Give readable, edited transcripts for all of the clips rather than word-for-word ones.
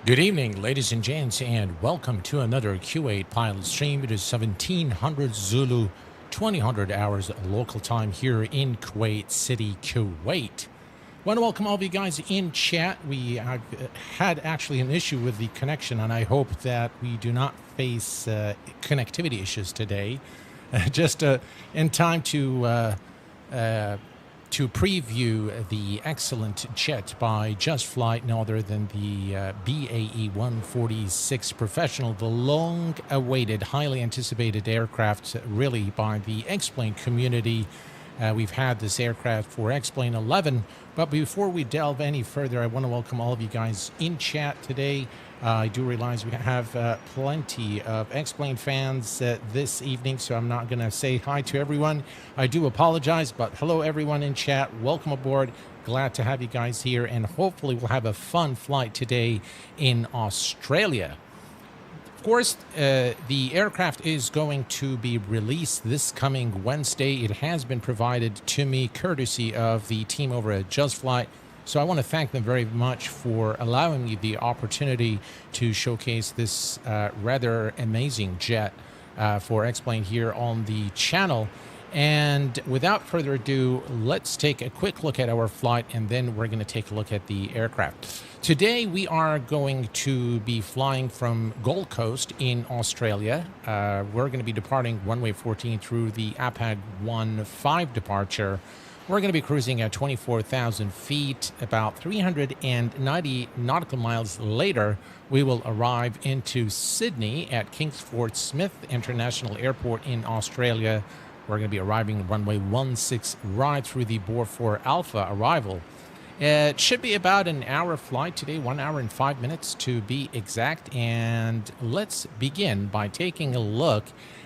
Good evening, ladies and gents, and welcome to another Q8 pilot stream. It is 1700 Zulu, 2000 hours local time here in Kuwait City, Kuwait. Want to welcome all of you guys in chat. We have had actually an issue with the connection, and I hope that we do not face connectivity issues today. Just in time to preview the excellent jet by JustFlight, no other than the BAE 146 Professional, the long-awaited, highly anticipated aircraft, really, by the X-Plane community. We've had this aircraft for X-Plane 11, but before we delve any further, I want to welcome all of you guys in chat today. I do realize we have plenty of X-Plane fans this evening, so I'm not going to say hi to everyone. I do apologize, but hello everyone in chat. Welcome aboard. Glad to have you guys here, and hopefully we'll have a fun flight today in Australia. Of course, the aircraft is going to be released this coming Wednesday. It has been provided to me courtesy of the team over at JustFlight. So I want to thank them very much for allowing me the opportunity to showcase this rather amazing jet for X-Plane here on the channel. And without further ado, let's take a quick look at our flight, and then we're going to take a look at the aircraft. Today we are going to be flying from Gold Coast in Australia. We're going to be departing runway 14 through the APAG 15 departure. We're going to be cruising at 24,000 feet. About 390 nautical miles later, we will arrive into Sydney at Kingsford Smith International Airport in Australia. We're going to be arriving at runway 16 right through the Bore 4 Alpha arrival. It should be about an hour flight today, 1 hour and 5 minutes to be exact. And let's begin by taking a look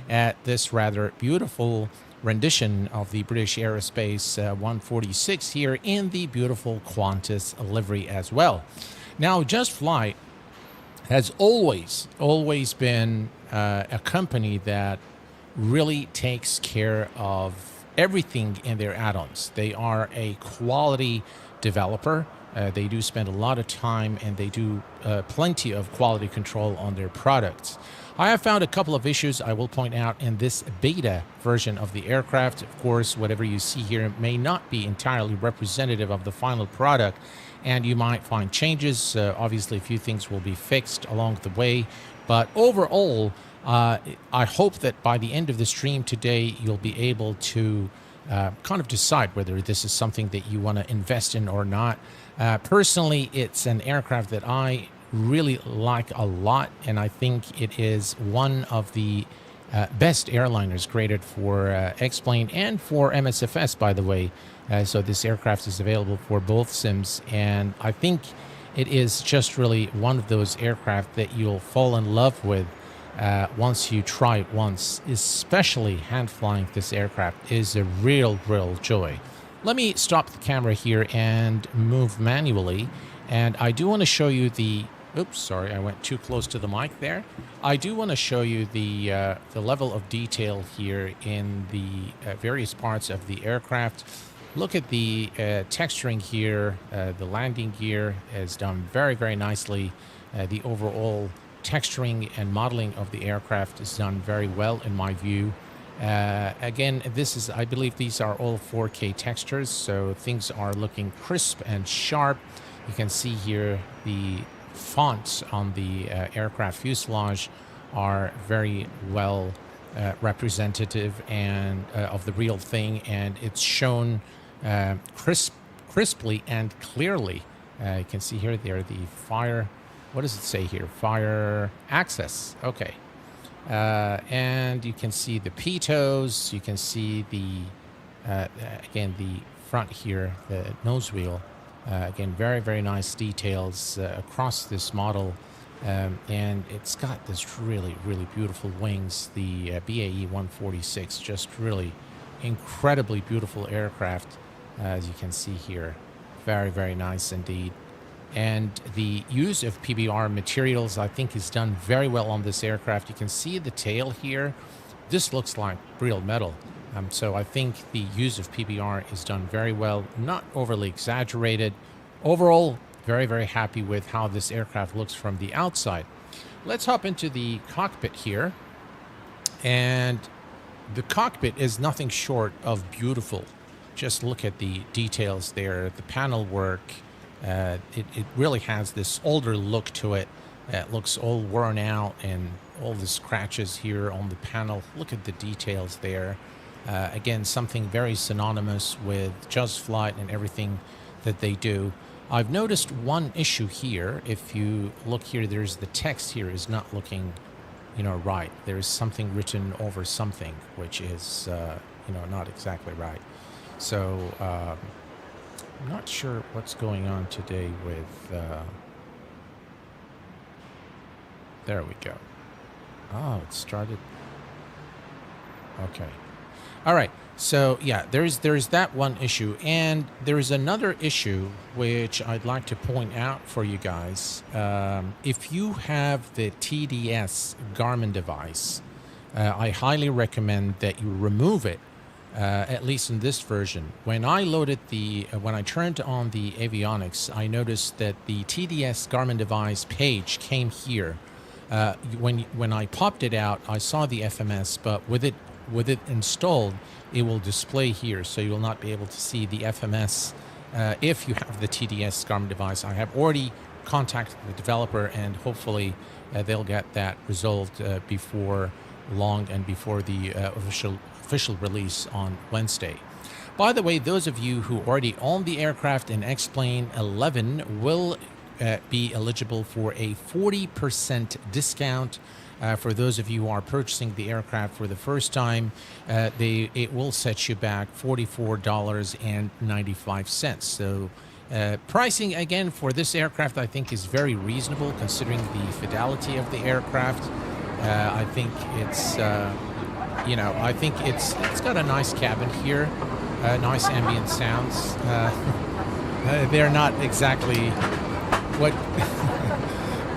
at this rather beautiful rendition of the British Aerospace 146 here in the beautiful Qantas livery as well. Now, JustFlight has always been a company that really takes care of everything in their add-ons. They are a quality developer. They do spend a lot of time, and they do plenty of quality control on their products. I have found a couple of issues I will point out in this beta version of the aircraft. Of course, whatever you see here may not be entirely representative of the final product, and you might find changes. Obviously, a few things will be fixed along the way, but overall, I hope that by the end of the stream today, you'll be able to kind of decide whether this is something that you want to invest in or not. Personally, it's an aircraft that I really like a lot, and I think it is one of the best airliners created for X-Plane and for MSFS, by the way. So this aircraft is available for both sims, and I think it is just really one of those aircraft that you'll fall in love with once you try it once. Especially hand flying this aircraft is a real joy. Let me stop the camera here and move manually, and I do want to show you the oops, sorry, I went too close to the mic there. I do want to show you the level of detail here in the various parts of the aircraft. Look at the texturing here. The landing gear is done very nicely. The overall texturing and modeling of the aircraft is done very well in my view. Again, I believe these are all 4K textures, so things are looking crisp and sharp. You can see here the fonts on the aircraft fuselage are very well representative and of the real thing, and it's shown crisply and clearly. You can see here the fire, what does it say here? Fire access. Okay. And you can see the pitos. You can see the again, the front here, the nose wheel. Again, very nice details across this model, and it's got this really beautiful wings. The BAE 146, just really incredibly beautiful aircraft, as you can see here. Very nice indeed. And the use of PBR materials, I think, is done very well on this aircraft. You can see the tail here. This looks like real metal. So I think the use of PBR is done very well, not overly exaggerated. Overall, Very, very happy with how this aircraft looks from the outside. Let's hop into the cockpit here. And the cockpit is nothing short of beautiful. Just look at the details there, the panel work. It really has this older look to it. It looks all worn out and all the scratches here on the panel. Look at the details there. Again, something very synonymous with JustFlight and everything that they do. I've noticed one issue here. If you look here, there's the text here is not looking, right. There is something written over something, which is, not exactly right. So, I'm not sure what's going on today with, there we go. Oh, it started. Okay. All right. So yeah, there's that one issue, and there is another issue which I'd like to point out for you guys. If you have the TDS Garmin device, I highly recommend that you remove it. At least in this version. When I loaded when I turned on the avionics, I noticed that the TDS Garmin device page came here. When I popped it out, I saw the FMS, but with it installed, it will display here, so you will not be able to see the FMS if you have the TDS Garmin device. I have already contacted the developer, and hopefully they'll get that resolved before long and before the official release on Wednesday. By the way, those of you who already own the aircraft in X-Plane 11 will be eligible for a 40% discount. For those of you who are purchasing the aircraft for the first time, it will set you back $44.95. So pricing, again, for this aircraft, I think is very reasonable considering the fidelity of the aircraft. I think it's, I think it's got a nice cabin here, nice ambient sounds. They're not exactly what...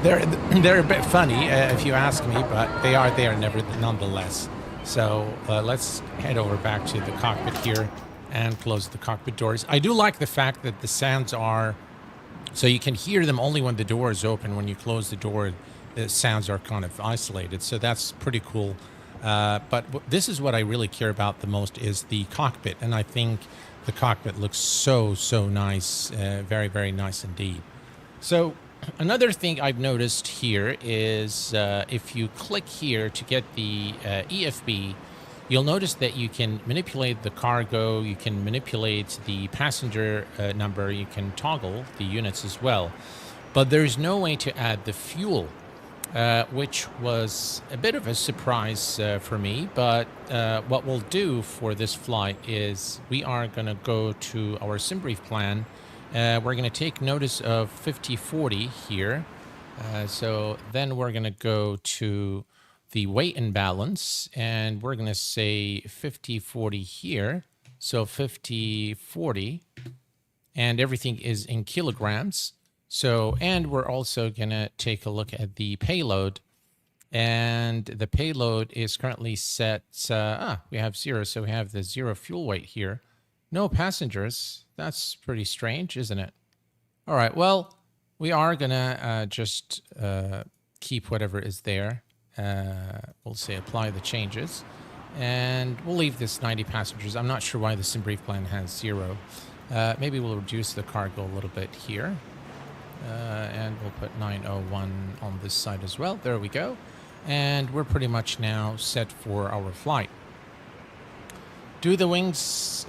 They're a bit funny, if you ask me, but they are never nonetheless. So let's head over back to the cockpit here and close the cockpit doors. I do like the fact that the sounds are, so you can hear them only when the door is open. When you close the door, the sounds are kind of isolated. So that's pretty cool. But this is what I really care about the most is the cockpit. And I think the cockpit looks so nice, very, very nice indeed. So another thing I've noticed here is if you click here to get the EFB, you'll notice that you can manipulate the cargo, you can manipulate the passenger number, you can toggle the units as well. But there's no way to add the fuel, which was a bit of a surprise for me. But what we'll do for this flight is we are going to go to our SimBrief plan. We're going to take notice of 5040 here. So then we're going to go to the weight and balance, and we're going to say 5040 here. So 5040, and everything is in kilograms. So, and we're also going to take a look at the payload, and the payload is currently set, we have 0, so we have the 0 fuel weight here. No passengers. That's pretty strange, isn't it? All right, well, we are going to just keep whatever is there. We'll say apply the changes, and we'll leave this 90 passengers. I'm not sure why the SimBrief plan has 0. Maybe we'll reduce the cargo a little bit here. And we'll put 901 on this side as well. There we go. And we're pretty much now set for our flight. Do the wings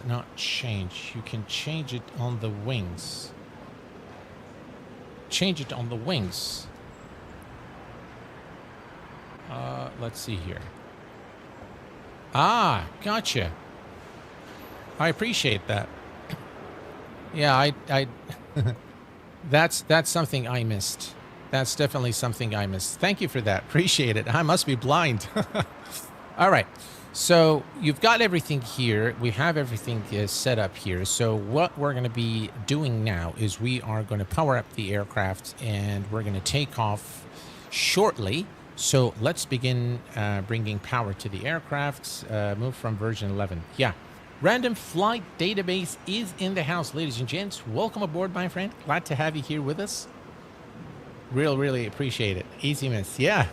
not change? You can change it on the wings. Change it on the wings. Let's see here. Ah, gotcha. I appreciate that. Yeah, I that's something I missed. That's definitely something I missed. Thank you for that. Appreciate it. I must be blind. All right. So you've got everything here. We have everything set up here. So what we're going to be doing now is we are going to power up the aircraft, and we're going to take off shortly. So let's begin bringing power to the aircraft. Move from version 11. Yeah. Random Flight Database is in the house, ladies and gents. Welcome aboard, my friend. Glad to have you here with us. Really appreciate it. Easy miss. Yeah.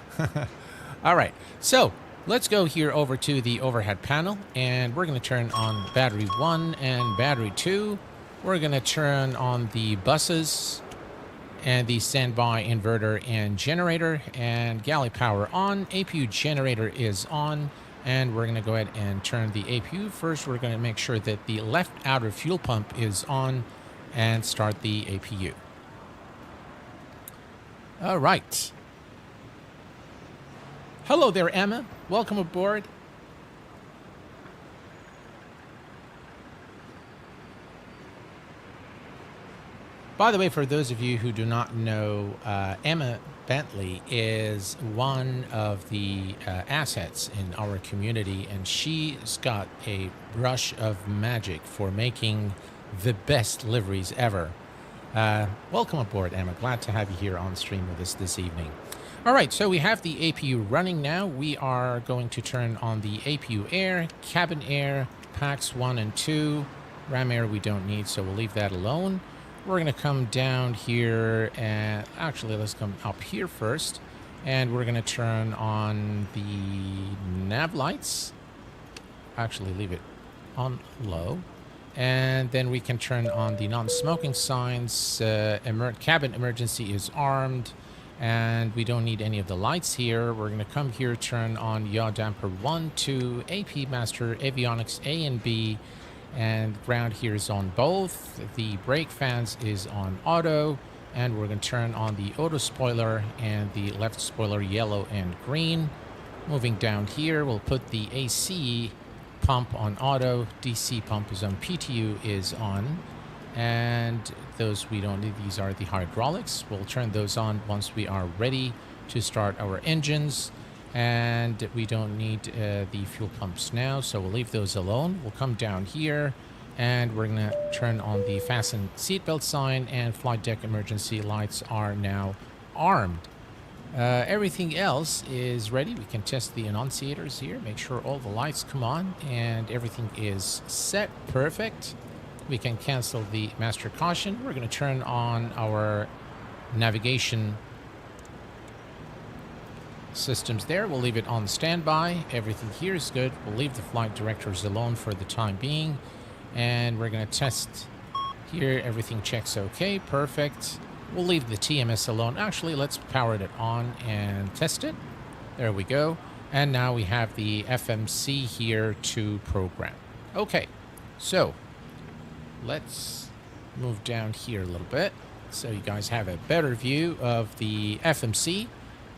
All right. So let's go here over to the overhead panel, and we're going to turn on battery 1 and battery 2. We're going to turn on the buses and the standby inverter and generator, and galley power on. APU generator is on. And we're going to go ahead and turn the APU. First, we're going to make sure that the left outer fuel pump is on and start the APU. All right. Hello there, Emma. Welcome aboard. By the way, for those of you who do not know, Emma Bentley is one of the assets in our community, and she's got a brush of magic for making the best liveries ever. Welcome aboard, Emma. Glad to have you here on stream with us this evening. All right, so we have the APU running now. We are going to turn on the APU air, cabin air, packs 1 and 2. Ram air we don't need, so we'll leave that alone. We're going to come down here, and actually let's come up here first, and we're going to turn on the nav lights. Actually leave it on low, and then we can turn on the non-smoking signs. Cabin emergency is armed, and we don't need any of the lights here. We're going to come here, turn on yaw damper 1, 2, AP master, avionics A and B, and ground here is on both. The brake fans is on auto, and we're going to turn on the auto spoiler and the left spoiler yellow and green. Moving down here, we'll put the AC pump on auto, DC pump is on, PTU is on, and those we don't need. These are the hydraulics. We'll turn those on once we are ready to start our engines. And we don't need the fuel pumps now, so we'll leave those alone. We'll come down here, and we're going to turn on the fasten seatbelt sign, and flight deck emergency lights are now armed. Everything else is ready. We can test the annunciators here, make sure all the lights come on, and everything is set. Perfect. We can cancel the master caution. We're going to turn on our navigation systems there. We'll leave it on standby. Everything here is good. We'll leave the flight directors alone for the time being, and we're going to test here. Everything checks okay. Perfect. We'll leave the TMS alone. Actually, let's power it on and test it. There we go. And now we have the FMC here to program. Okay, so let's move down here a little bit so you guys have a better view of the FMC.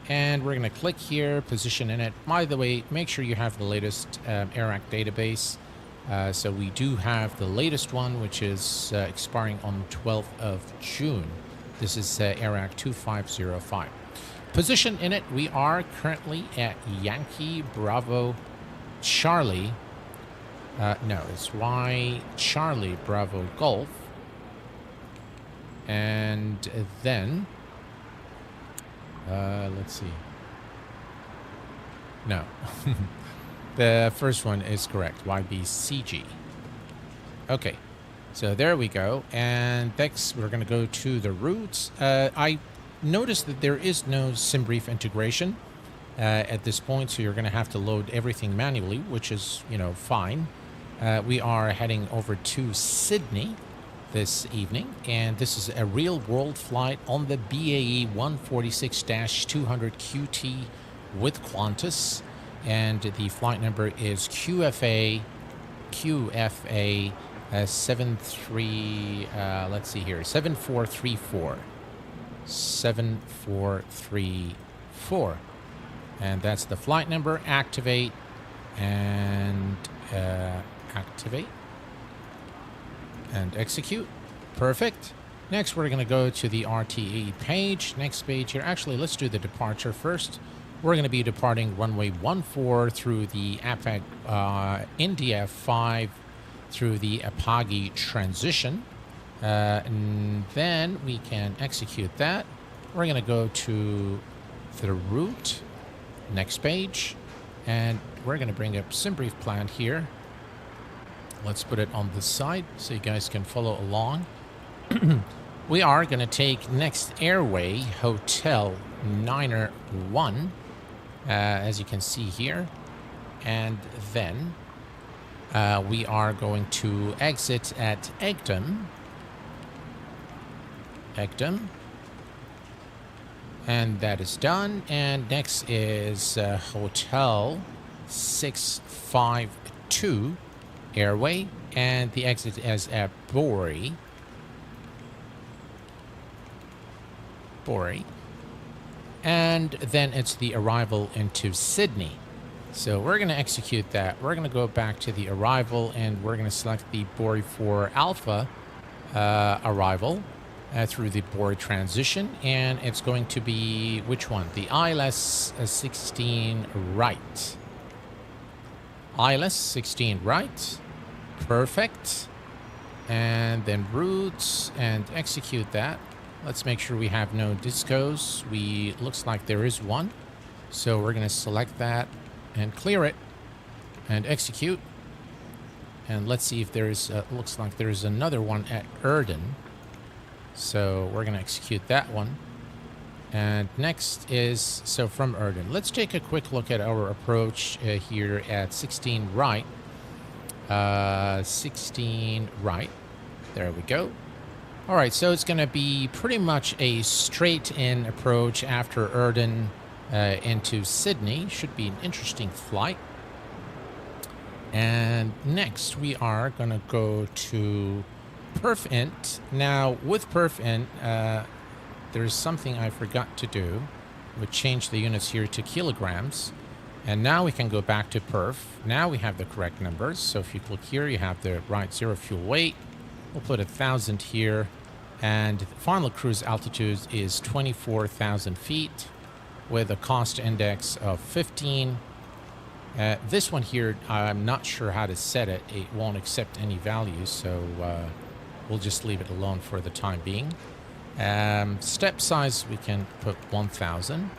And we're going to click here, position in it. By the way, make sure you have the latest AIRAC database. So we do have the latest one, which is expiring on 12th of June. This is AIRAC 2505. Position in it, we are currently at Yankee Bravo Charlie. No, it's Y Charlie Bravo Golf. And then... let's see. No. The first one is correct. YBCG. Okay. So there we go. And next we're going to go to the routes. I noticed that there is no SimBrief integration at this point, so you're going to have to load everything manually, which is, fine. We are heading over to Sydney this evening, and this is a real-world flight on the BAE 146-200 QT with Qantas, and the flight number is QFA 7434, and that's the flight number. Activate and execute. Perfect. Next, we're going to go to the RTE page. Next page here. Actually, let's do the departure first. We're going to be departing runway 14 through the APAG India 5 through the Apagi transition. And then we can execute that. We're going to go to the route. Next page. And we're going to bring up SimBrief plan here. Let's put it on this side so you guys can follow along. We are going to take next airway, Hotel Niner 1, as you can see here. And then we are going to exit at Egdom. And that is done. And next is Hotel 652 airway. And the exit is at Borey. And then it's the arrival into Sydney. So we're going to execute that. We're going to go back to the arrival, and we're going to select the Borey 4 Alpha arrival through the Borey transition. And it's going to be, which one? The ILS 16 right. ILS 16 right. Perfect. And then routes and execute that. Let's make sure we have no discos. Looks like there is one. So we're going to select that and clear it and execute. And let's see if there's, looks like there's another one at Erden. So we're going to execute that one. And next is, so from Erden, let's take a quick look at our approach here at 16 right. 16 right. There we go. All right, so it's going to be pretty much a straight-in approach after Erden into Sydney. Should be an interesting flight. And next, we are going to go to PerfInt. Now, with PerfInt, there's something I forgot to do. We changed the units here to kilograms. And now we can go back to perf. Now we have the correct numbers. So if you click here, you have the right zero fuel weight. We'll put 1,000 here. And the final cruise altitude is 24,000 feet with a cost index of 15. This one here, I'm not sure how to set it. It won't accept any values, so we'll just leave it alone for the time being. Step size, we can put 1,000.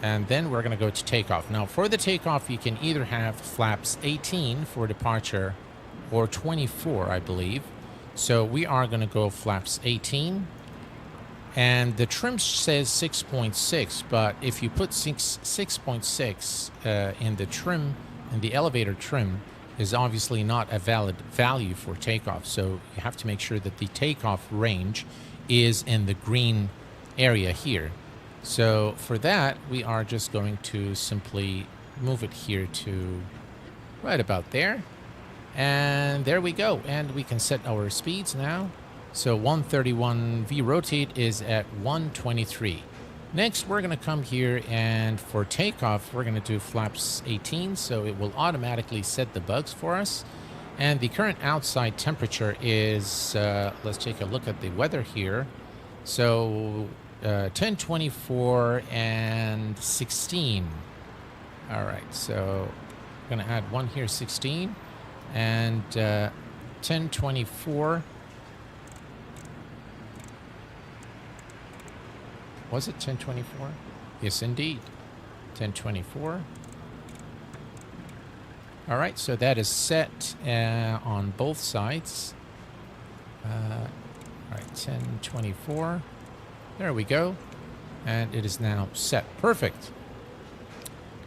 And then we're going to go to takeoff. Now, for the takeoff, you can either have flaps 18 for departure or 24, I believe. So we are going to go flaps 18. And the trim says 6.6, but if you put 6.6 in the trim, in the elevator trim, is obviously not a valid value for takeoff. So you have to make sure that the takeoff range is in the green area here. So for that, we are just going to simply move it here to right about there. And there we go. And we can set our speeds now. So 131 V rotate is at 123. Next, we're going to come here, and for takeoff, we're going to do flaps 18. So it will automatically set the bugs for us. And the current outside temperature is, let's take a look at the weather here. So 10, 24, and 16. All right, so I'm going to add one here, 16. And 1024. Was it 1024? Yes, indeed. 1024. All right, so that is set on both sides. All right, 1024. There we go. And it is now set. Perfect.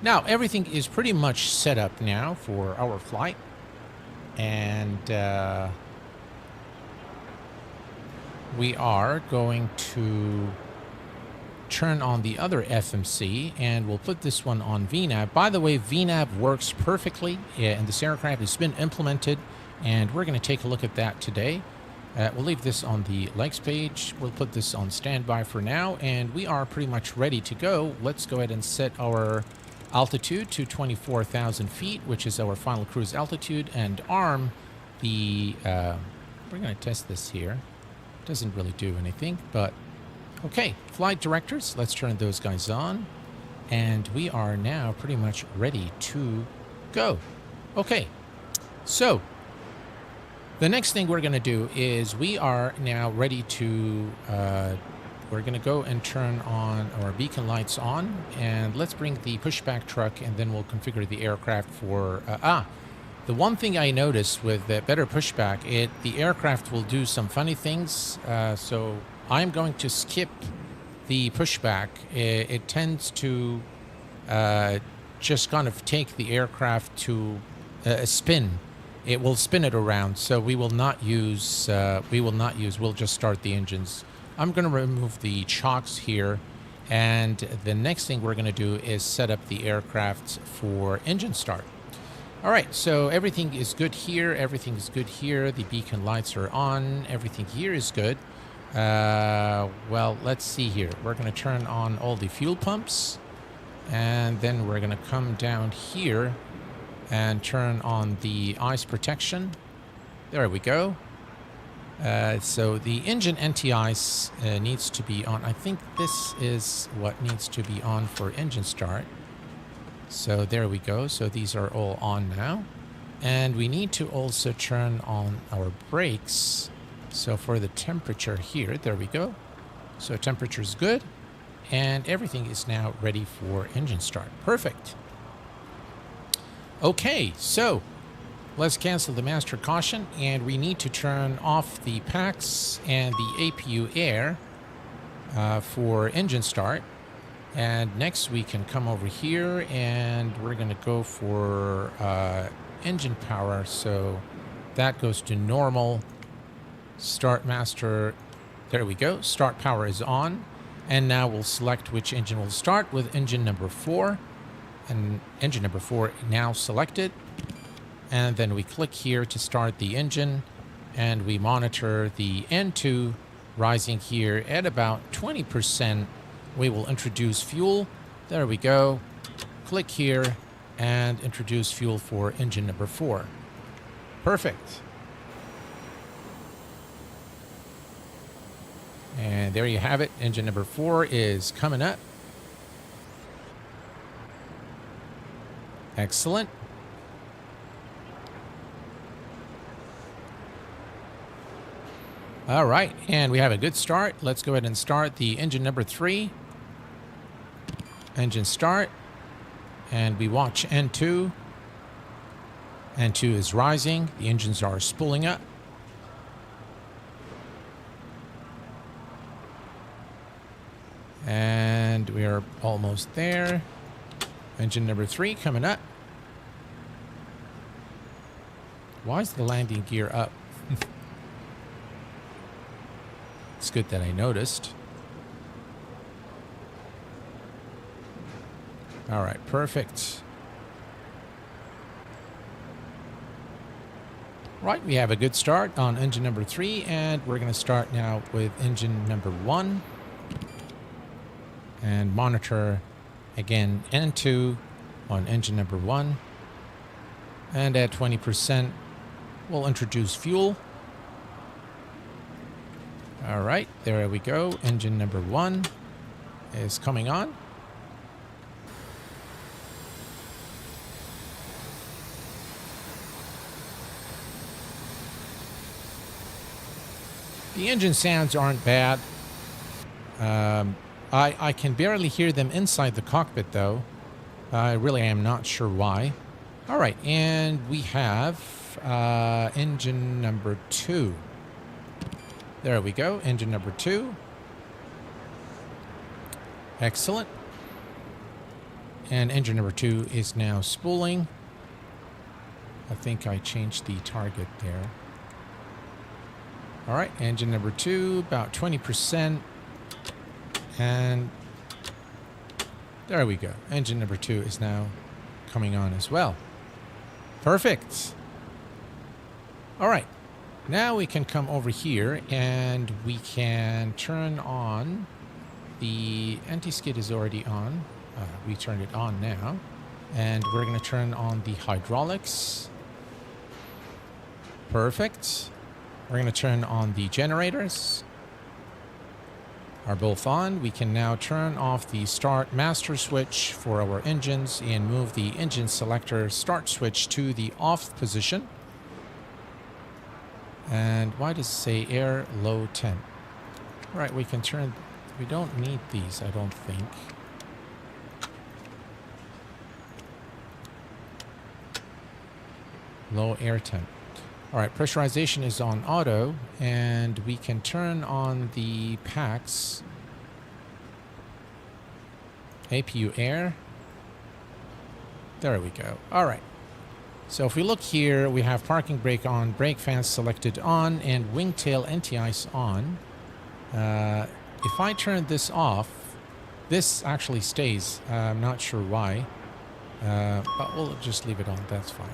Now, everything is pretty much set up now for our flight. And we are going to turn on the other FMC, and we'll put this one on VNAV. By the way, VNAV works perfectly in this aircraft. It's been implemented, and we're going to take a look at that today. We'll leave this on the legs page. We'll put this on standby for now, and we are pretty much ready to go. Let's go ahead and set our altitude to 24,000 feet, which is our final cruise altitude, and arm the, we're going to test this here. Doesn't really do anything, but okay. Flight directors, let's turn those guys on, and we are now pretty much ready to go. Okay, so the next thing we're going to do is we are now ready to we're going to go and turn on our beacon lights the pushback truck, and then we'll configure the aircraft for, The one thing I noticed with the better pushback, the aircraft will do some funny things. So I'm going to skip the pushback. It tends to just kind of take the aircraft to a spin. It will spin it around. So we will not use. We'll just start the engines. I'm going to remove the chocks here, and the next thing we're going to do is set up the aircraft for engine start. All right, so everything is good here. Everything is good here. The beacon lights are on. Everything here is good. Well, let's see here. We're going to turn on all the fuel pumps, and then we're going to come down here and turn on the ice protection. There we go. So the engine anti-ice needs to be on. I think this is what needs to be on for engine start. So there we go. So these are all on now. And we need to also turn on our brakes. So for the temperature here, there we go. So temperature is good. And everything is now ready for engine start. Perfect. Okay, so let's cancel the master caution. And we need to turn off the packs and the APU air for engine start. And next we can come over here and we're going to go for engine power. So that goes to normal. Start master. There we go. Start power is on. And now we'll select which engine will start with engine number 4. And engine number 4 now selected. And then we click here to start the engine. And we monitor the N2 rising here at about 20%. We will introduce fuel. There we go. Click here and introduce fuel for engine number 4. Perfect. And there you have it. Engine number 4 is coming up. Excellent. All right, and we have a good start. Let's go ahead and start the engine number 3. Engine start. And we watch N2. N2 is rising. The engines are spooling up. And we are almost there. Engine number 3 coming up. Why is the landing gear up? It's good that I noticed. All right, perfect. Right, we have a good start on engine number 3, and we're going to start now with engine number 1. And monitor, again, N2 on engine number 1. And at 20%, we'll introduce fuel. All right, there we go. Engine number 1 is coming on. The engine sounds aren't bad. I can barely hear them inside the cockpit, though. I really am not sure why. All right, and we have engine number 2. There we go, engine number 2. Excellent. And engine number 2 is now spooling. I think I changed the target there. All right, engine number 2, about 20%. And there we go. Engine number 2 is now coming on as well. Perfect. All right. Now we can come over here and we can turn on the anti-skid is already on. We turned it on now. And we're going to turn on the hydraulics. Perfect. We're going to turn on the generators. Are both on. We can now turn off the start master switch for our engines and move the engine selector start switch to the off position. And why does it say air low temp? All right, we can turn. We don't need these, I don't think. Low air temp. All right, pressurization is on auto, and we can turn on the packs. APU air. There we go. All right. So if we look here, we have parking brake on, brake fans selected on, and wingtail anti-ice on. If I turn this off, this actually stays. I'm not sure why, but we'll just leave it on. That's fine.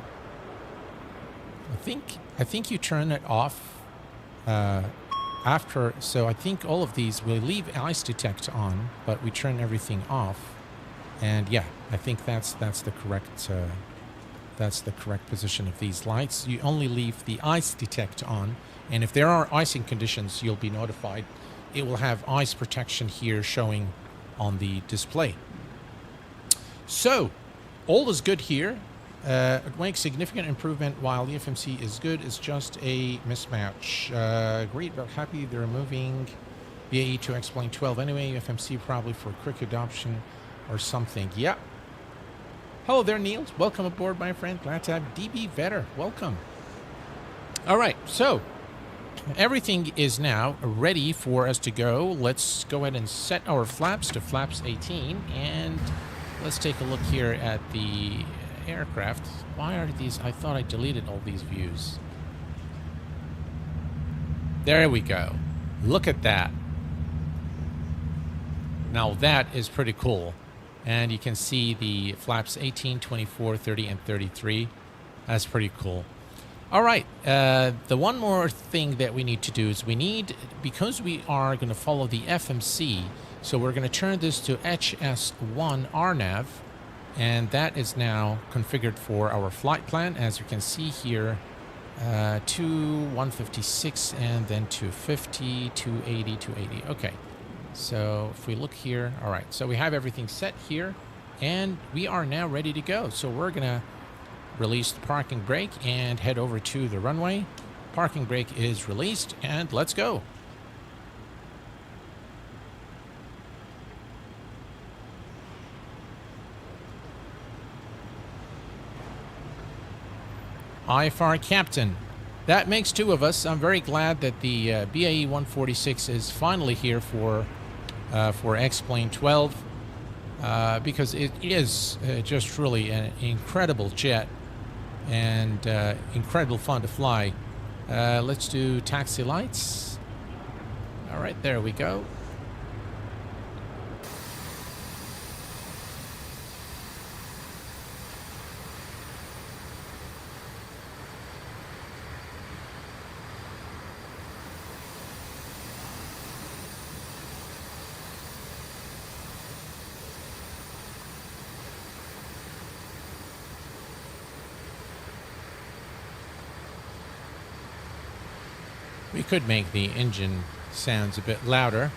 I think you turn it off after. So I think all of these will leave ice detect on, but we turn everything off. And yeah, I think that's the correct. That's the correct position of these lights. You only leave the ice detect on, and if there are icing conditions, you'll be notified. It will have ice protection here showing on the display. So, all is good here. It makes significant improvement while the FMC is good. It's just a mismatch. Great, but happy they're removing BAE to explain 12 anyway. FMC probably for quick adoption or something. Yeah. Hello there, Niels. Welcome aboard, my friend. Glad to have DB Vetter. Welcome. All right, so everything is now ready for us to go. Let's go ahead and set our flaps to flaps 18, and let's take a look here at the aircraft. Why are these? I thought I deleted all these views. There we go. Look at that. Now that is pretty cool. And you can see the flaps 18, 24, 30, and 33. That's pretty cool. All right. The one more thing that we need to do is because we are going to follow the FMC, so we're going to turn this to HS1 RNAV, and that is now configured for our flight plan. As you can see here, 156 and then 250, 280, 280. Okay. So if we look here, all right, so we have everything set here, and we are now ready to go. So we're going to release the parking brake and head over to the runway. Parking brake is released, and let's go. IFR Captain. That makes two of us. I'm very glad that the BAE 146 is finally here for X-Plane 12, because it is just really an incredible jet and incredible fun to fly. Let's do taxi lights. All right, there we go. We could make the engine sounds a bit louder,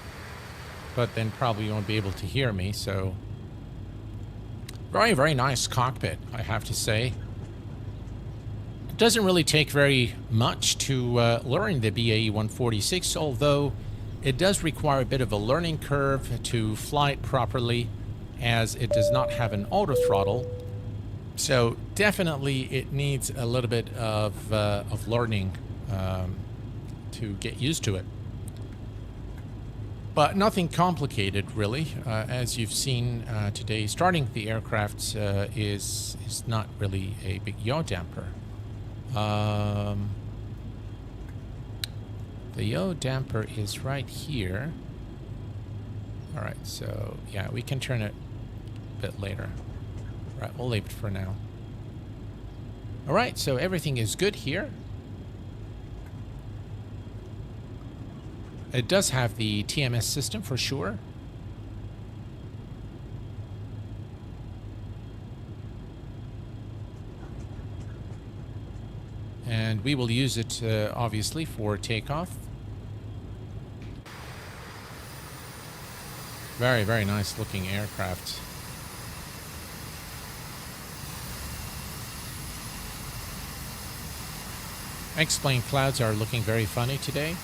but then probably you won't be able to hear me, so... Very, very nice cockpit, I have to say. It doesn't really take very much to learn the BAE 146, although it does require a bit of a learning curve to fly it properly, as it does not have an auto throttle. So definitely it needs a little bit of learning to get used to it. But nothing complicated, really. As you've seen today, starting the aircraft is not really a big yaw damper. The yaw damper is right here. All right, so yeah, we can turn it a bit later. All right, we'll leave it for now. All right, so everything is good here. It does have the TMS system for sure. And we will use it, obviously, for takeoff. Very, very nice looking aircraft. X-plane clouds are looking very funny today.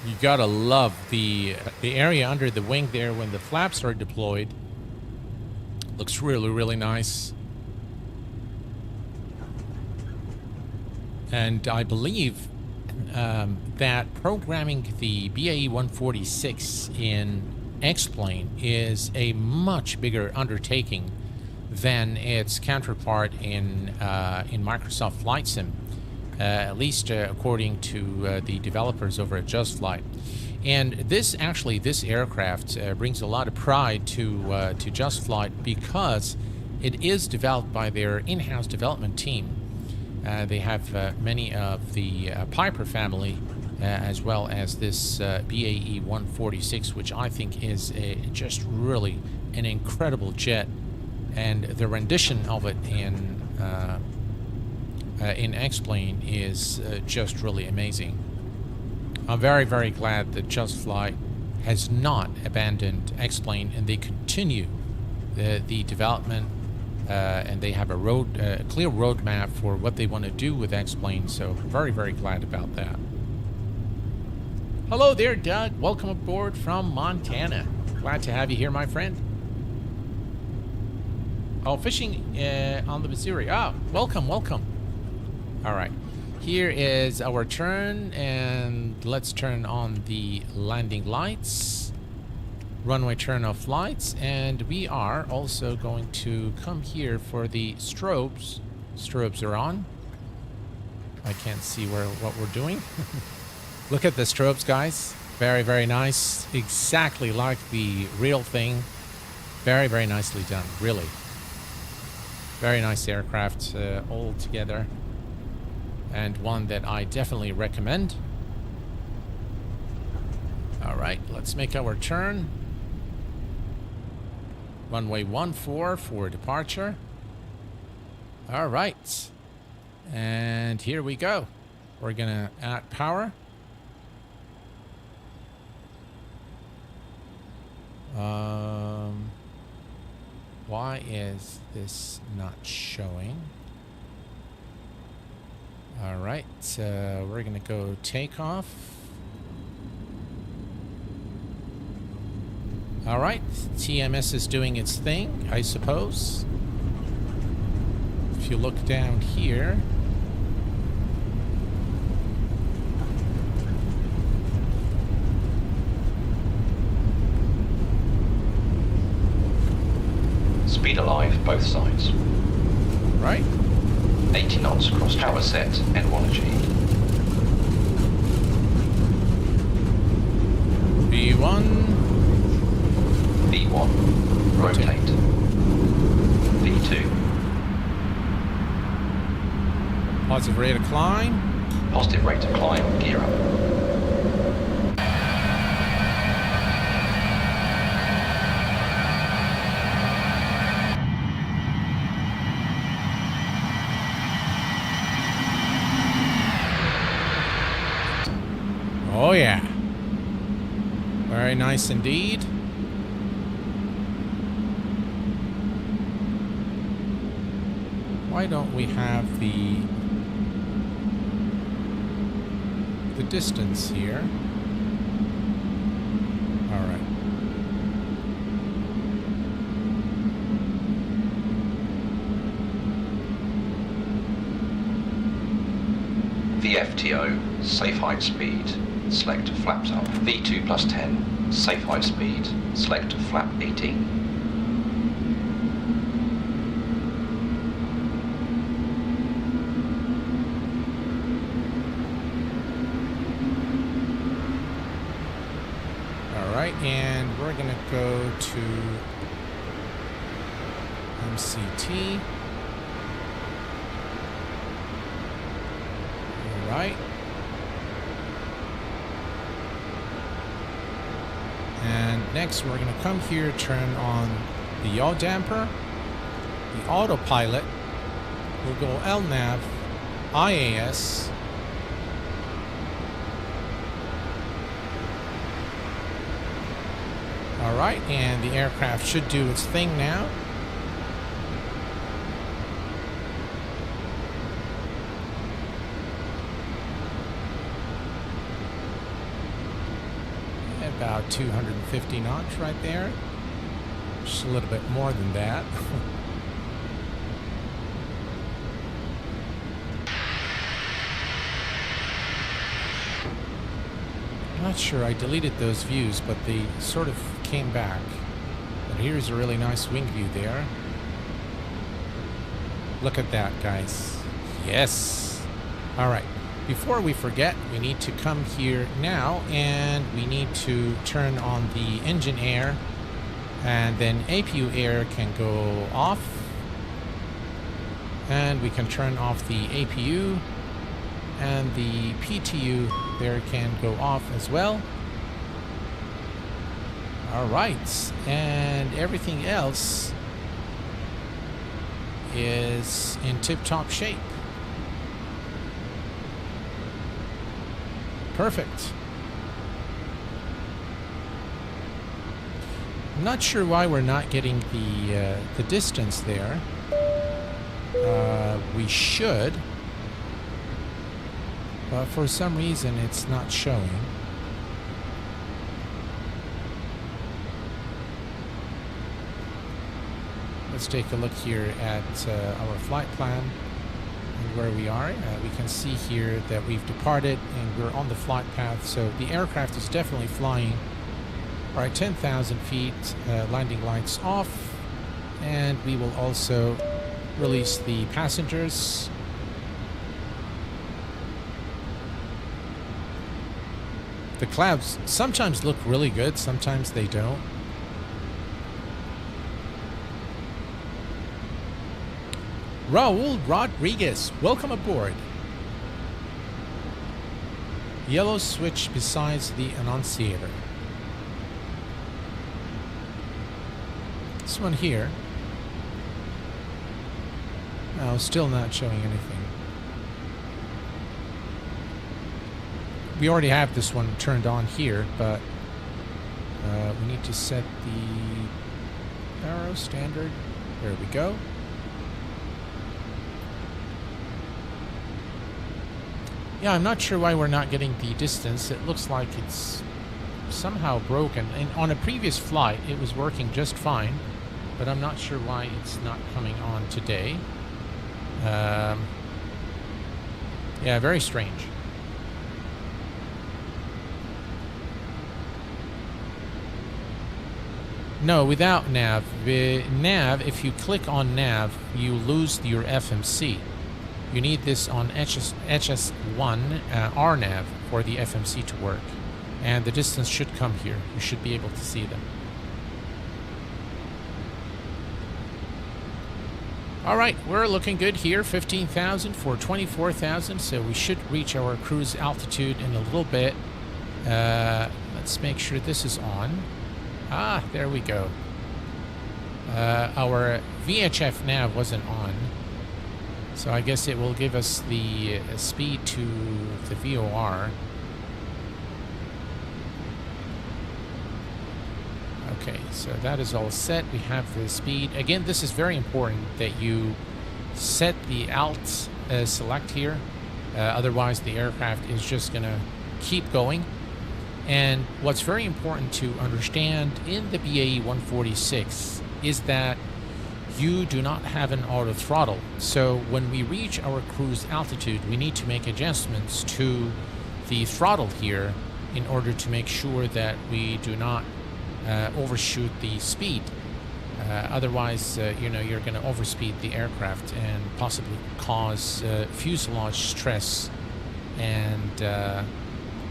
You gotta love the area under the wing there when the flaps are deployed. Looks really, really nice. And I believe that programming the BAE 146 in X-Plane is a much bigger undertaking than its counterpart in Microsoft Flight Sim, at least according to the developers over at JustFlight. And this aircraft brings a lot of pride to JustFlight because it is developed by their in-house development team. They have many of the Piper family, as well as this BAE 146, which I think is just really an incredible jet, and the rendition of it in X-Plane is just really amazing. I'm very, very glad that JustFlight has not abandoned X-Plane, and they continue the development. And they have a clear roadmap for what they want to do with X-Plane, so very, very glad about that. Hello there, Doug. Welcome aboard from Montana. Glad to have you here, my friend. Oh, fishing on the Missouri. Ah, welcome, welcome. All right. Here is our turn, and let's turn on the landing lights. Runway turn off lights, and we are also going to come here for the strobes. Strobes are on. I can't see what we're doing. Look at the strobes, guys. Very, very nice. Exactly like the real thing. Very, very nicely done, really. Very nice aircraft all together, and one that I definitely recommend. All right, let's make our turn. Runway 14 for departure. All right. And here we go. We're going to add power. Why is this not showing? All right. We're going to go takeoff. All right, TMS is doing its thing, I suppose. If you look down here, speed alive, both sides. Right. 80 knots cross tower set, N1 achieved. V1. V1, rotate. V2. Positive rate of climb. Positive rate of climb, gear up. Oh yeah. Very nice indeed. Why don't we have the distance here? All right. VFTO, safe height speed, select flaps up. V2 plus 10, safe height speed, select flap 18. And we're going to go to MCT. All right. And next we're going to come here, turn on the yaw damper, the autopilot. We'll go LNAV, IAS. All right, and the aircraft should do its thing now. about 250 knots right there. Just a little bit more than that. I'm not sure, I deleted those views, but they sort of came back. But here's a really nice wing view there. Look at that, guys. Yes. All right. Before we forget, we need to come here now, and we need to turn on the engine air, and then APU air can go off, and we can turn off the APU, and the PTU there can go off as well. All right, and everything else is in tip-top shape. Perfect. I'm not sure why we're not getting the distance there. We should, but for some reason it's not showing. Let's take a look here at our flight plan and where we are. We can see here that we've departed and we're on the flight path, so the aircraft is definitely flying. All right, 10,000 feet, landing lights off, and we will also release the passengers. The clouds sometimes look really good, sometimes they don't. Raul Rodriguez, welcome aboard. Yellow switch besides the annunciator. This one here. No, still not showing anything. We already have this one turned on here, but we need to set the arrow standard. There we go. Yeah, I'm not sure why we're not getting the distance. It looks like it's somehow broken. And on a previous flight, it was working just fine, but I'm not sure why it's not coming on today. Yeah, very strange. No, without nav. Nav, if you click on nav, you lose your FMC. You need this on HS1 RNAV for the FMC to work. And the distance should come here. You should be able to see them. All right, we're looking good here. 15,000 for 24,000, so we should reach our cruise altitude in a little bit. Let's make sure this is on. Ah, there we go. Our VHF nav wasn't on, so I guess it will give us the speed to the VOR. Okay, so that is all set. We have the speed. Again, this is very important that you set the alt select here. Otherwise, the aircraft is just going to keep going. And what's very important to understand in the BAE 146 is that you do not have an auto throttle. So when we reach our cruise altitude, we need to make adjustments to the throttle here in order to make sure that we do not overshoot the speed. Otherwise, you know, you're going to overspeed the aircraft and possibly cause fuselage stress, and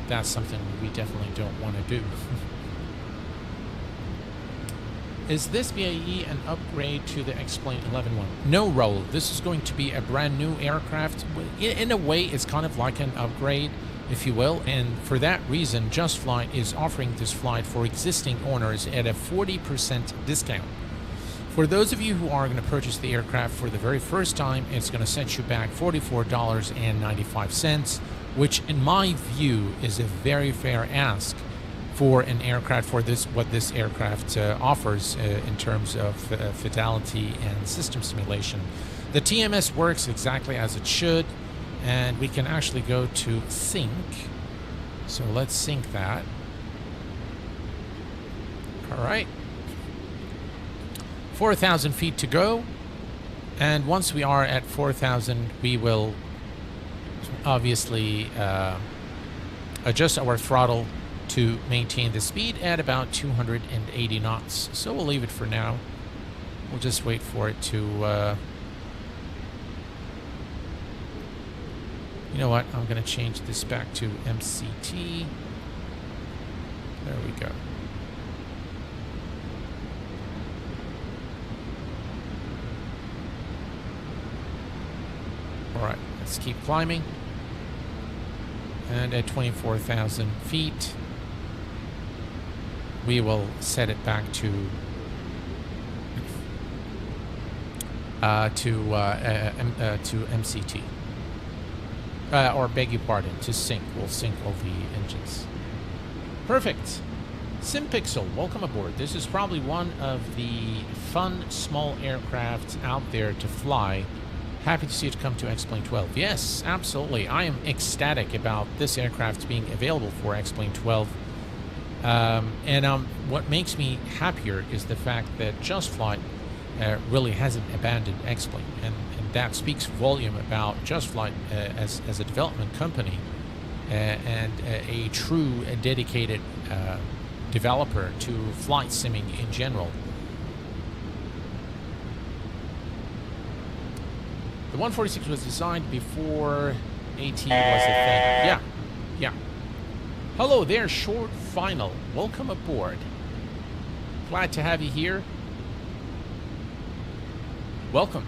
that's something we definitely don't want to do. Is this BAE an upgrade to the X-Plane 11-1? No, Raul. This is going to be a brand new aircraft. In a way, it's kind of like an upgrade, if you will, and for that reason, JustFlight is offering this flight for existing owners at a 40% discount. For those of you who are going to purchase the aircraft for the very first time, it's going to set you back $44.95, which in my view is a very fair ask for an aircraft for this, what this aircraft offers in terms of fidelity and system simulation. The TMS works exactly as it should, and we can actually go to sync. So let's sync that. All right. 4,000 feet to go. And once we are at 4,000, we will obviously adjust our throttle to maintain the speed at about 280 knots. So we'll leave it for now. We'll just wait for it to... you know what? I'm going to change this back to MCT. There we go. All right, let's keep climbing. And at 24,000 feet, we will set it back to MCT. Or beg your pardon, to sync. We'll sync all the engines. Perfect. SimPixel, welcome aboard. This is probably one of the fun small aircrafts out there to fly. Happy to see it come to X-Plane 12. Yes, absolutely. I am ecstatic about this aircraft being available for X-Plane 12. What makes me happier is the fact that JustFlight really hasn't abandoned X-Plane, and that speaks volume about JustFlight as a development company and a true dedicated developer to flight simming in general. The 146 was designed before AT was a thing. Yeah. Hello there, Short Final. Welcome aboard. Glad to have you here. Welcome.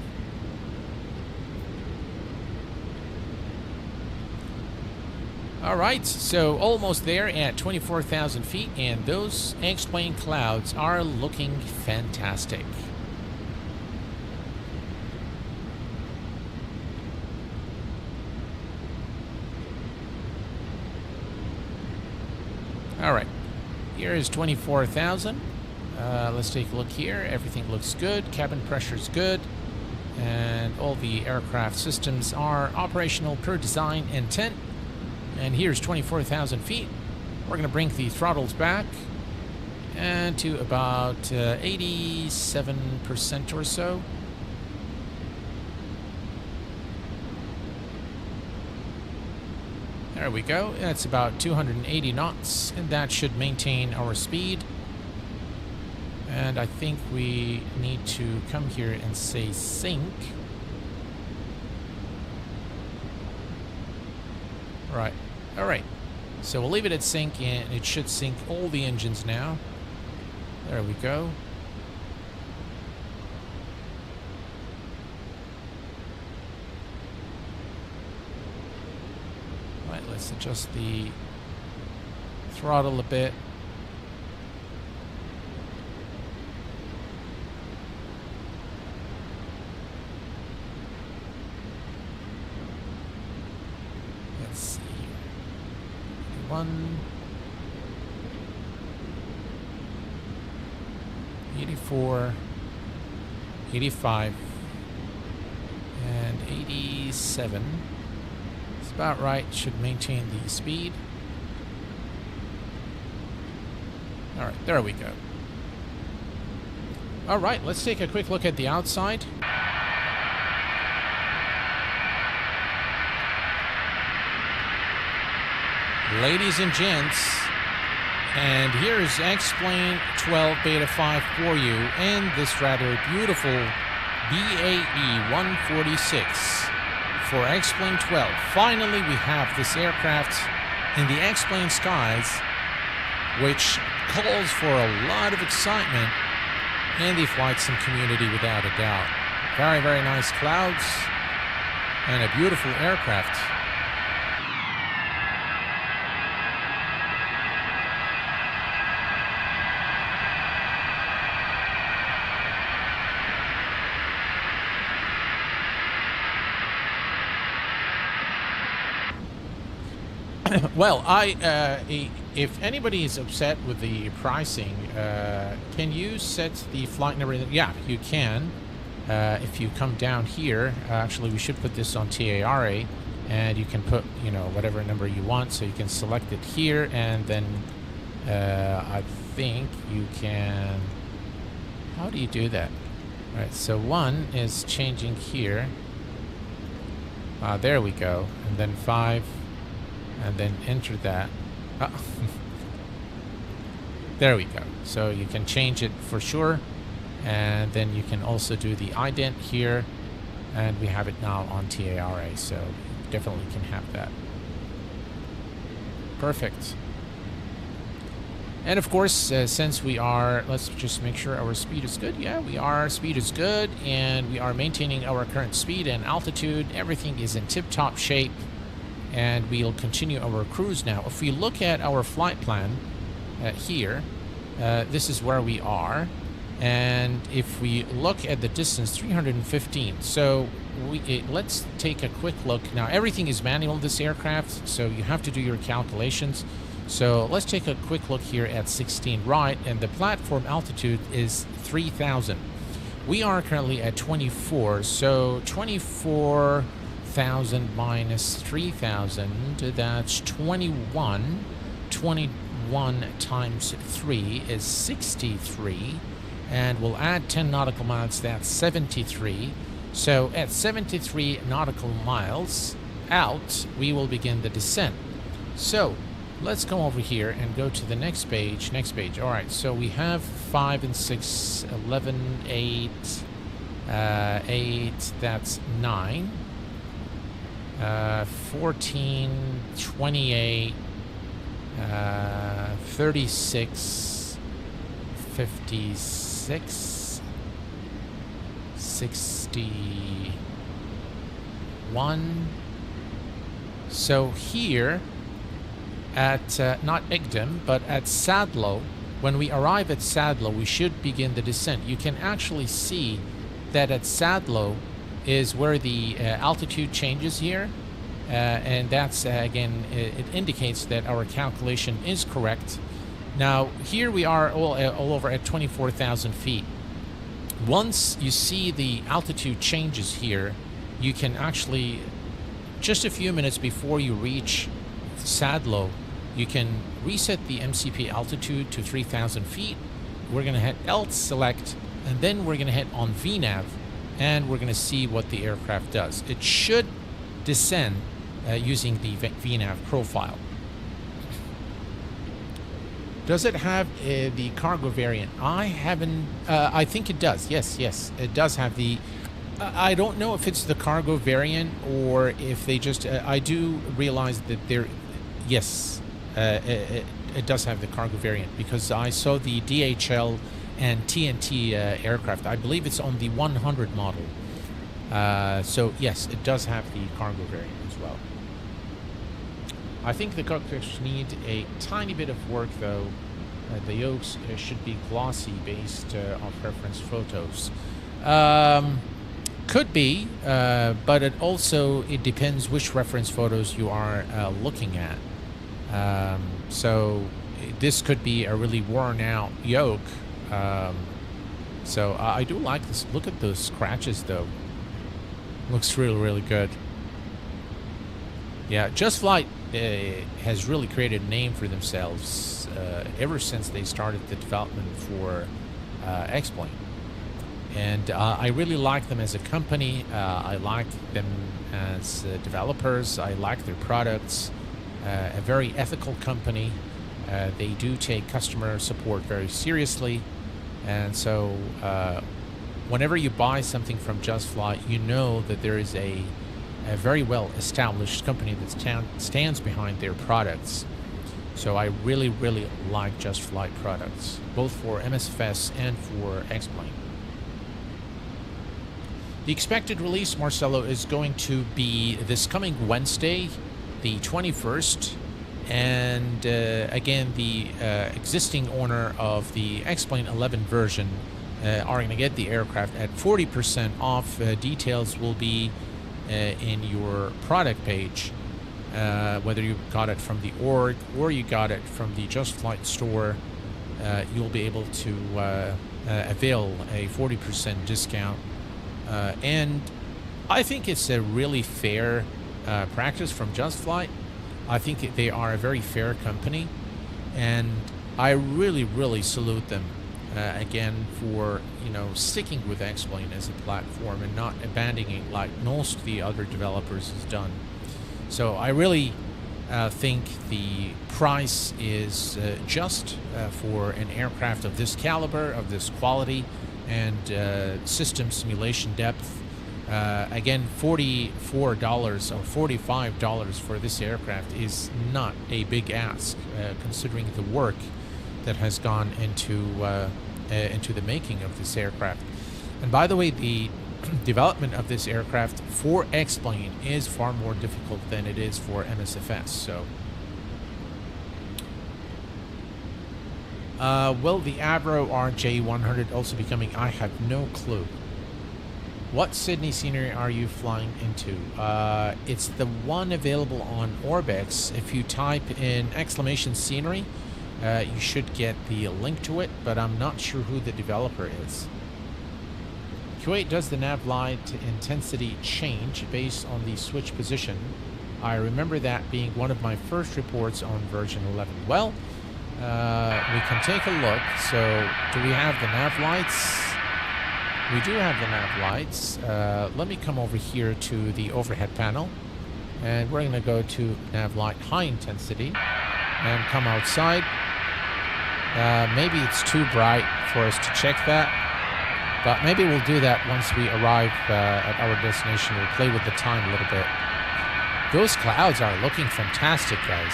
All right, so almost there at 24,000 feet, and those X-Plane clouds are looking fantastic. All right, here is 24,000. Let's take a look here. Everything looks good. Cabin pressure is good. And all the aircraft systems are operational per design intent. And here's 24,000 feet. We're going to bring the throttles back and to about 87% or so. There we go. That's about 280 knots, and that should maintain our speed. And I think we need to come here and say sync. Right. All right. So we'll leave it at sync, and it should sync all the engines now. There we go. Right, let's adjust the throttle a bit. Let's see here. 81, 84, 85, and 87. It's about right. Should maintain the speed. All right, there we go. All right, let's take a quick look at the outside. Ladies and gents, and here's X-Plane 12 Beta 5 for you in this rather beautiful BAE 146 for X-Plane 12. Finally, we have this aircraft in the X-Plane skies, which calls for a lot of excitement in the flight sim community without a doubt. Very, very nice clouds and a beautiful aircraft. Well, if anybody is upset with the pricing, can you set the flight number? Yeah, you can. If you come down here, actually, we should put this on TARA, and you can put, whatever number you want. So you can select it here, and then I think you can... How do you do that? All right, so 1 is changing here. There we go. And then 5, and then enter that. There we go. So you can change it for sure. And then you can also do the ident here. And we have it now on TARA, so you definitely can have that. Perfect. And of course, since we are, let's just make sure our speed is good. Yeah, speed is good, and we are maintaining our current speed and altitude. Everything is in tip-top shape, and we'll continue our cruise now. If we look at our flight plan here, this is where we are. And if we look at the distance, 315. So let's take a quick look. Now, everything is manual in this aircraft, so you have to do your calculations. So let's take a quick look here at 16 right, and the platform altitude is 3,000. We are currently at 24, so 24,000 minus 3,000, that's 21. 21 times 3 is 63, and we'll add 10 nautical miles, that's 73. So at 73 nautical miles out, we will begin the descent. So let's go over here and go to the next page. All right, so we have 5 and 6, 11, 8, 8, that's 9, 14, 28, 36, 56, 61. So here at not Igdam, but at Sadlo, when we arrive at Sadlo, we should begin the descent. You can actually see that at Sadlo is where the altitude changes here, and that's again, it indicates that our calculation is correct. Now here we are all over at 24,000 feet. Once you see the altitude changes here, you can actually, just a few minutes before you reach Sadlo, you can reset the MCP altitude to 3,000 feet. We're going to hit Alt select, and then we're going to hit on VNAV, and we're going to see what the aircraft does. It should descend using the VNAV profile. Does it have the cargo variant? I haven't. I think it does. Yes, it does have the. I don't know if it's the cargo variant or if they just. I do realize that there. Yes, it does have the cargo variant because I saw the DHL and TNT aircraft. I believe it's on the 100 model. So yes, it does have the cargo variant as well. I think the cockpits need a tiny bit of work though. The yokes should be glossy based on reference photos. Could be, but it depends which reference photos you are looking at. So this could be a really worn out yoke. So I do like this. Look at those scratches though. Looks really good. Yeah, JustFlight has really created a name for themselves ever since they started the development for X-Plane. And I really like them as a company. I like them as developers. I like their products. A very ethical company. They do take customer support very seriously. And so whenever you buy something from JustFlight, you know that there is a very well-established company that stands behind their products. So I really like JustFlight products, both for MSFS and for X-Plane. The expected release, Marcelo, is going to be this coming Wednesday, the 21st. And again, the existing owner of the X-Plane 11 version are going to get the aircraft at 40% off. Details will be in your product page, whether you got it from the org or you got it from the JustFlight store. You'll be able to avail a 40% discount, and I think it's a really fair practice from JustFlight. I think they are a very fair company, and I really salute them again for, you know, sticking with X-Plane as a platform and not abandoning it like most of the other developers has done. So I really think the price is just for an aircraft of this caliber, of this quality, and system simulation depth. Again, $44 or $45 for this aircraft is not a big ask, considering the work that has gone into the making of this aircraft. And by the way, the development of this aircraft for X-Plane is far more difficult than it is for MSFS. So, will the Avro RJ100 also be coming? I have no clue. What Sydney scenery are you flying into? It's the one available on Orbex. If you type in !scenery, you should get the link to it, but I'm not sure who the developer is. Kuwait, does the nav light intensity change based on the switch position? I remember that being one of my first reports on version 11. Well, we can take a look. So, do we have the nav lights? We do have the nav lights. Let me come over here to the overhead panel, and we're going to go to nav light high intensity and come outside. Maybe it's too bright for us to check that, but maybe we'll do that once we arrive at our destination. We'll play with the time a little bit. Those clouds are looking fantastic, guys.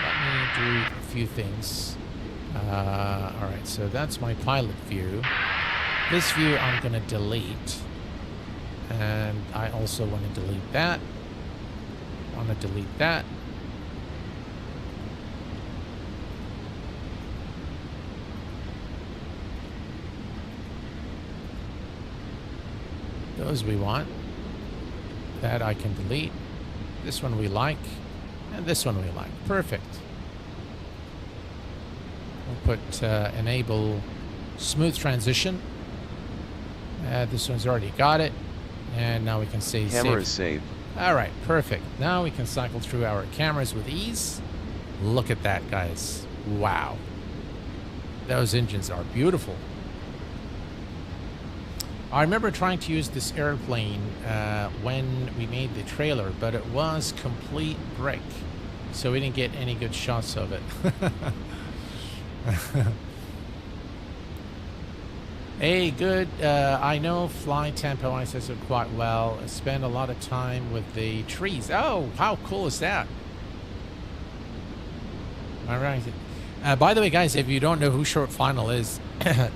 Let me do a few things. Alright, so that's my pilot view. This view I'm going to delete. And I also want to delete that. I want to delete that. Those we want. That I can delete. This one we like. And this one we like. Perfect. We'll put enable smooth transition. This one's already got it. And now we can say camera is saved. All right, perfect. Now we can cycle through our cameras with ease. Look at that, guys. Wow. Those engines are beautiful. I remember trying to use this airplane when we made the trailer, but it was complete brick, so we didn't get any good shots of it. Hey, good. I know fly tempo ISS quite well. I spend a lot of time with the trees. Oh, how cool is that? All right. By the way, guys, if you don't know who Short Final is,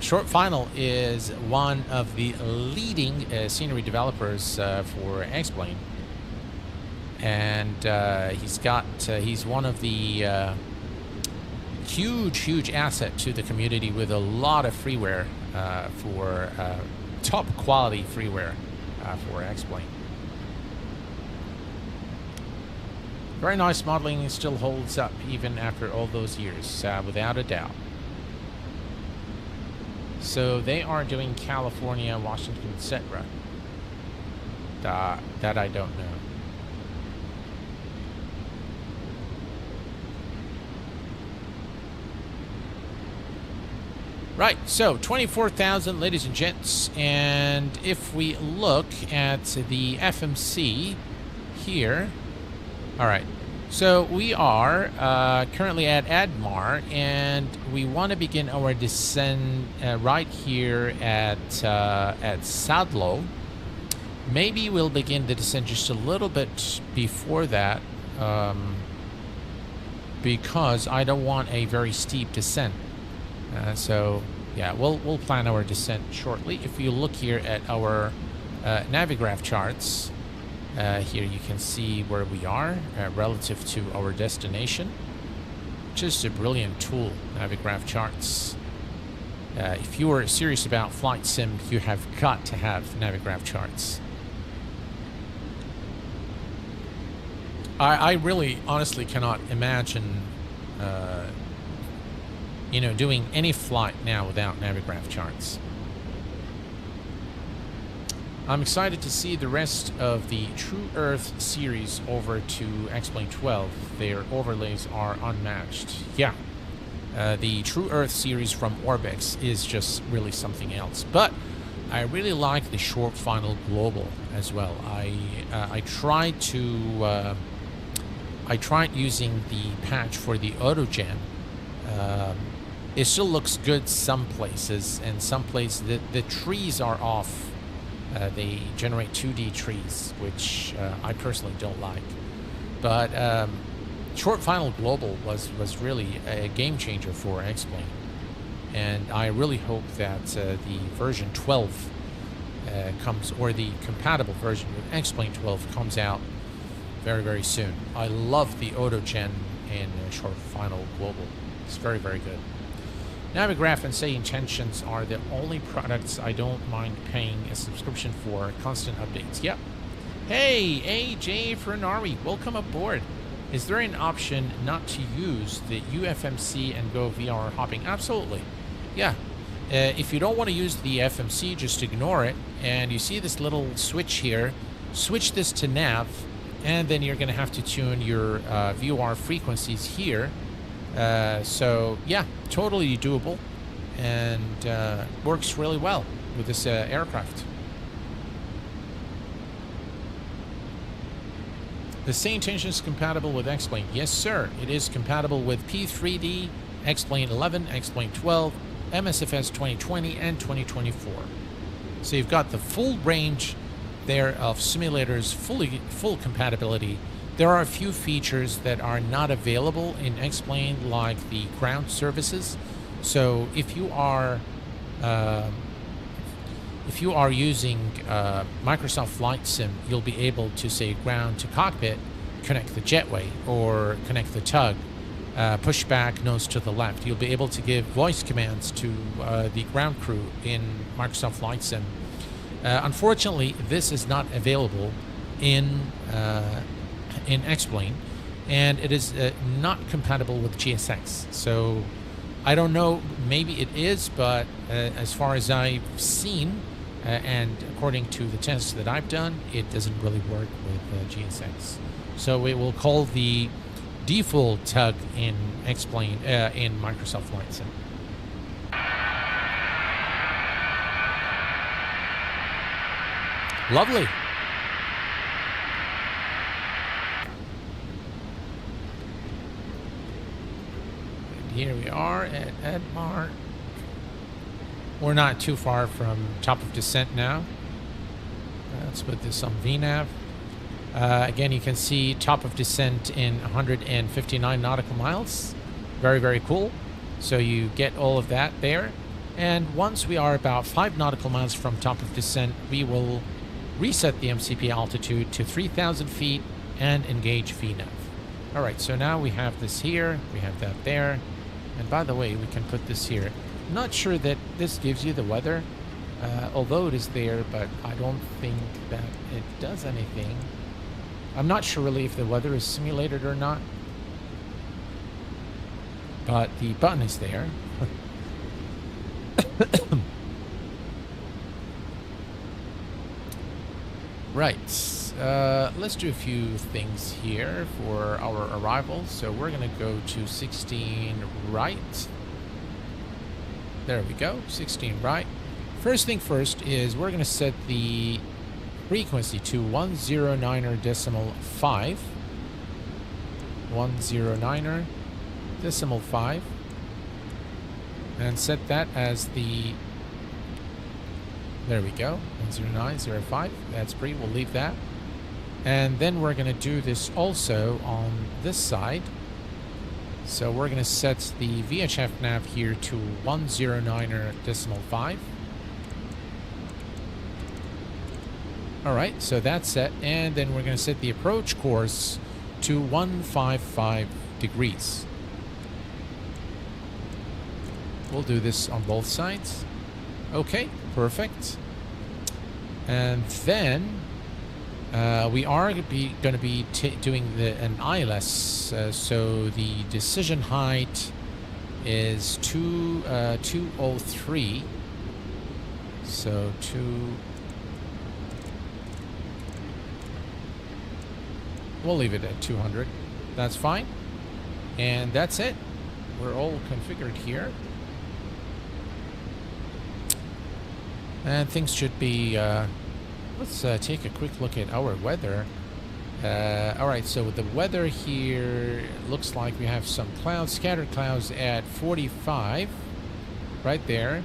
Short Final is one of the leading scenery developers for X-Plane. And he's one of the huge asset to the community with a lot of freeware for top quality freeware for X-Plane. Very nice modeling. It still holds up even after all those years, without a doubt. So they are doing California, Washington, etc. That I don't know. Right, so 24,000, ladies and gents, and if we look at the FMC here, all right, so we are currently at Admar, and we want to begin our descent right here at Sadlo. Maybe we'll begin the descent just a little bit before that, because I don't want a very steep descent. So yeah, we'll plan our descent shortly. If you look here at our Navigraph charts, here you can see where we are relative to our destination. Just a brilliant tool, Navigraph charts. If you are serious about flight sim, you have got to have Navigraph charts. I really honestly cannot imagine doing any flight now without Navigraph charts. I'm excited to see the rest of the True Earth series over to X-Plane 12. Their overlays are unmatched. Yeah, the True Earth series from Orbex is just really something else. But I really like the short final global as well. I tried using the patch for the AutoGen. It still looks good some places, and some places the trees are off. They generate 2D trees, which I personally don't like. But short final global was really a game changer for X-Plane. And I really hope that the version 12 comes, or the compatible version with X-Plane 12 comes out very, very soon. I love the AutoGen in short final global. It's very, very good. Navigraph and Say Intentions are the only products I don't mind paying a subscription for constant updates. Yep. Hey, AJ Fernari, welcome aboard. Is there an option not to use the UFMC and go VR hopping? Absolutely. Yeah. If you don't want to use the FMC, just ignore it. And you see this little switch here. Switch this to nav, and then you're going to have to tune your VR frequencies here. So, yeah, totally doable, and works really well with this aircraft. The Say Intention is compatible with X-Plane. Yes, sir. It is compatible with P3D, X-Plane 11, X-Plane 12, MSFS 2020, and 2024. So you've got the full range there of simulators, full compatibility. There are a few features that are not available in X-Plane, like the ground services. So if you are using Microsoft Flight Sim, you'll be able to say ground to cockpit, connect the jetway, or connect the tug, push back, nose to the left. You'll be able to give voice commands to the ground crew in Microsoft Flight Sim. Unfortunately, this is not available in X-Plane, and it is not compatible with GSX. So I don't know, maybe it is, but as far as I've seen, and according to the tests that I've done, it doesn't really work with GSX. So it will call the default tug in X-Plane in Microsoft Flight Sim. Lovely. And here we are at Edmar. We're not too far from top of descent now. Let's put this on VNAV. Again, you can see top of descent in 159 nautical miles. Very, very cool. So you get all of that there. And once we are about 5 nautical miles from top of descent, we will reset the MCP altitude to 3,000 feet and engage VNAV. All right, so now we have this here, we have that there. And by the way, we can put this here. I'm not sure that this gives you the weather, although it is there, but I don't think that it does anything. I'm not sure really if the weather is simulated or not, but the button is there. Right, let's do a few things here for our arrival. So we're gonna go to 16 right. There we go, 16 right. First thing first is we're gonna set the frequency to 109.5. 109.5. And set that as the, there we go, 109.05. That's pretty, we'll leave that. And then we're going to do this also on this side. So we're going to set the VHF nav here to 109.5. All right, so that's set. And then we're going to set the approach course to 155 degrees. We'll do this on both sides. Okay, perfect. And then we are going to be doing an ILS. So the decision height is 203. So We'll leave it at 200. That's fine. And that's it. We're all configured here. And things should be... let's take a quick look at our weather. Alright, so the weather here looks like we have some clouds, scattered clouds at 45. Right there.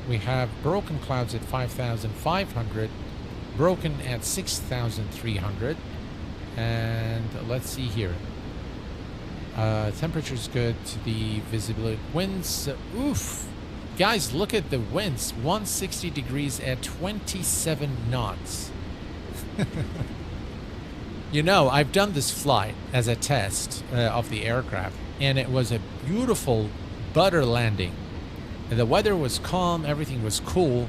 We have broken clouds at 5,500. Broken at 6,300. And let's see here. Temperature's good. The visibility. Winds. Oof. Guys, look at the winds. 160 degrees at 27 knots. You know, I've done this flight as a test of the aircraft, and it was a beautiful butter landing. And the weather was calm, everything was cool,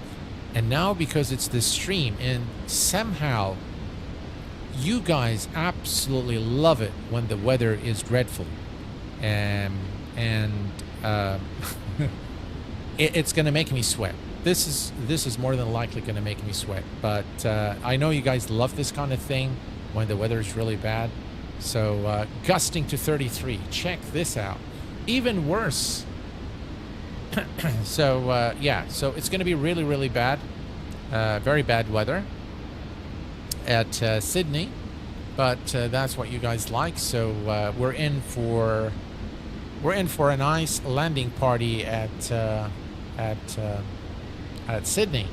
and now because it's the stream, and somehow you guys absolutely love it when the weather is dreadful. It's going to make me sweat. This is more than likely going to make me sweat. But I know you guys love this kind of thing when the weather is really bad. So gusting to 33. Check this out. Even worse. So yeah, so it's going to be really, really bad. Very bad weather at Sydney. But that's what you guys like. So we're in for a nice landing party at Sydney.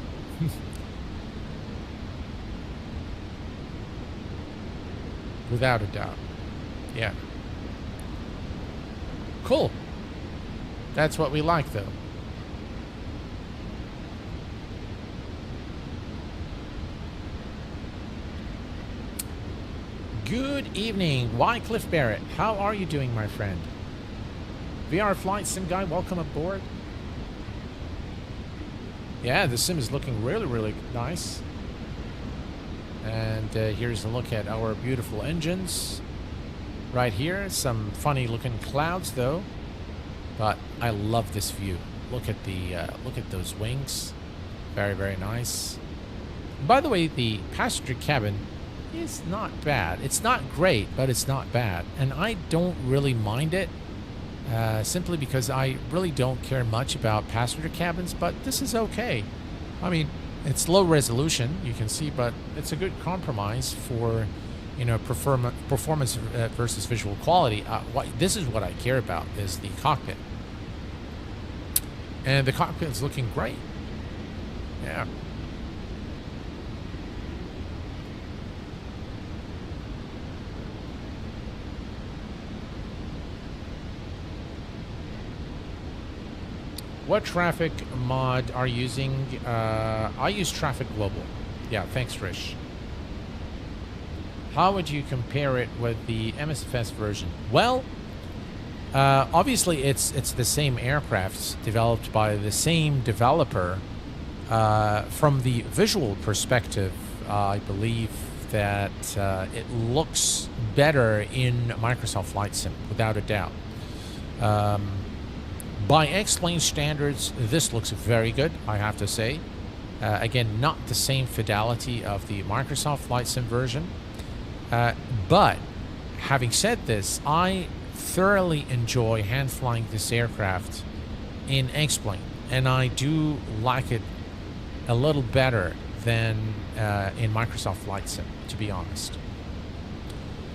Without a doubt. Yeah. Cool. That's what we like, though. Good evening, Wycliffe Barrett. How are you doing, my friend? VR Flight Sim Guy, welcome aboard. Yeah, the sim is looking really, really nice. And here's a look at our beautiful engines. Right here, some funny looking clouds though. But I love this view. Look at the look at those wings. Very, very nice. By the way, the passenger cabin is not bad. It's not great, but it's not bad. And I don't really mind it. Simply because I really don't care much about passenger cabins, but this is okay. I mean, it's low resolution, you can see, but it's a good compromise for, you know, performance versus visual quality. This is what I care about, is the cockpit. And the cockpit is looking great. Yeah. What traffic mod are you using? I use Traffic Global. Yeah, thanks, Rish. How would you compare it with the MSFS version? Well, obviously it's the same aircrafts developed by the same developer. From the visual perspective, I believe that it looks better in Microsoft Flight Sim, without a doubt. By X-Plane standards, this looks very good, I have to say. Again, not the same fidelity of the Microsoft Flight Sim version. But having said this, I thoroughly enjoy hand flying this aircraft in X-Plane, and I do like it a little better than in Microsoft Flight Sim, to be honest.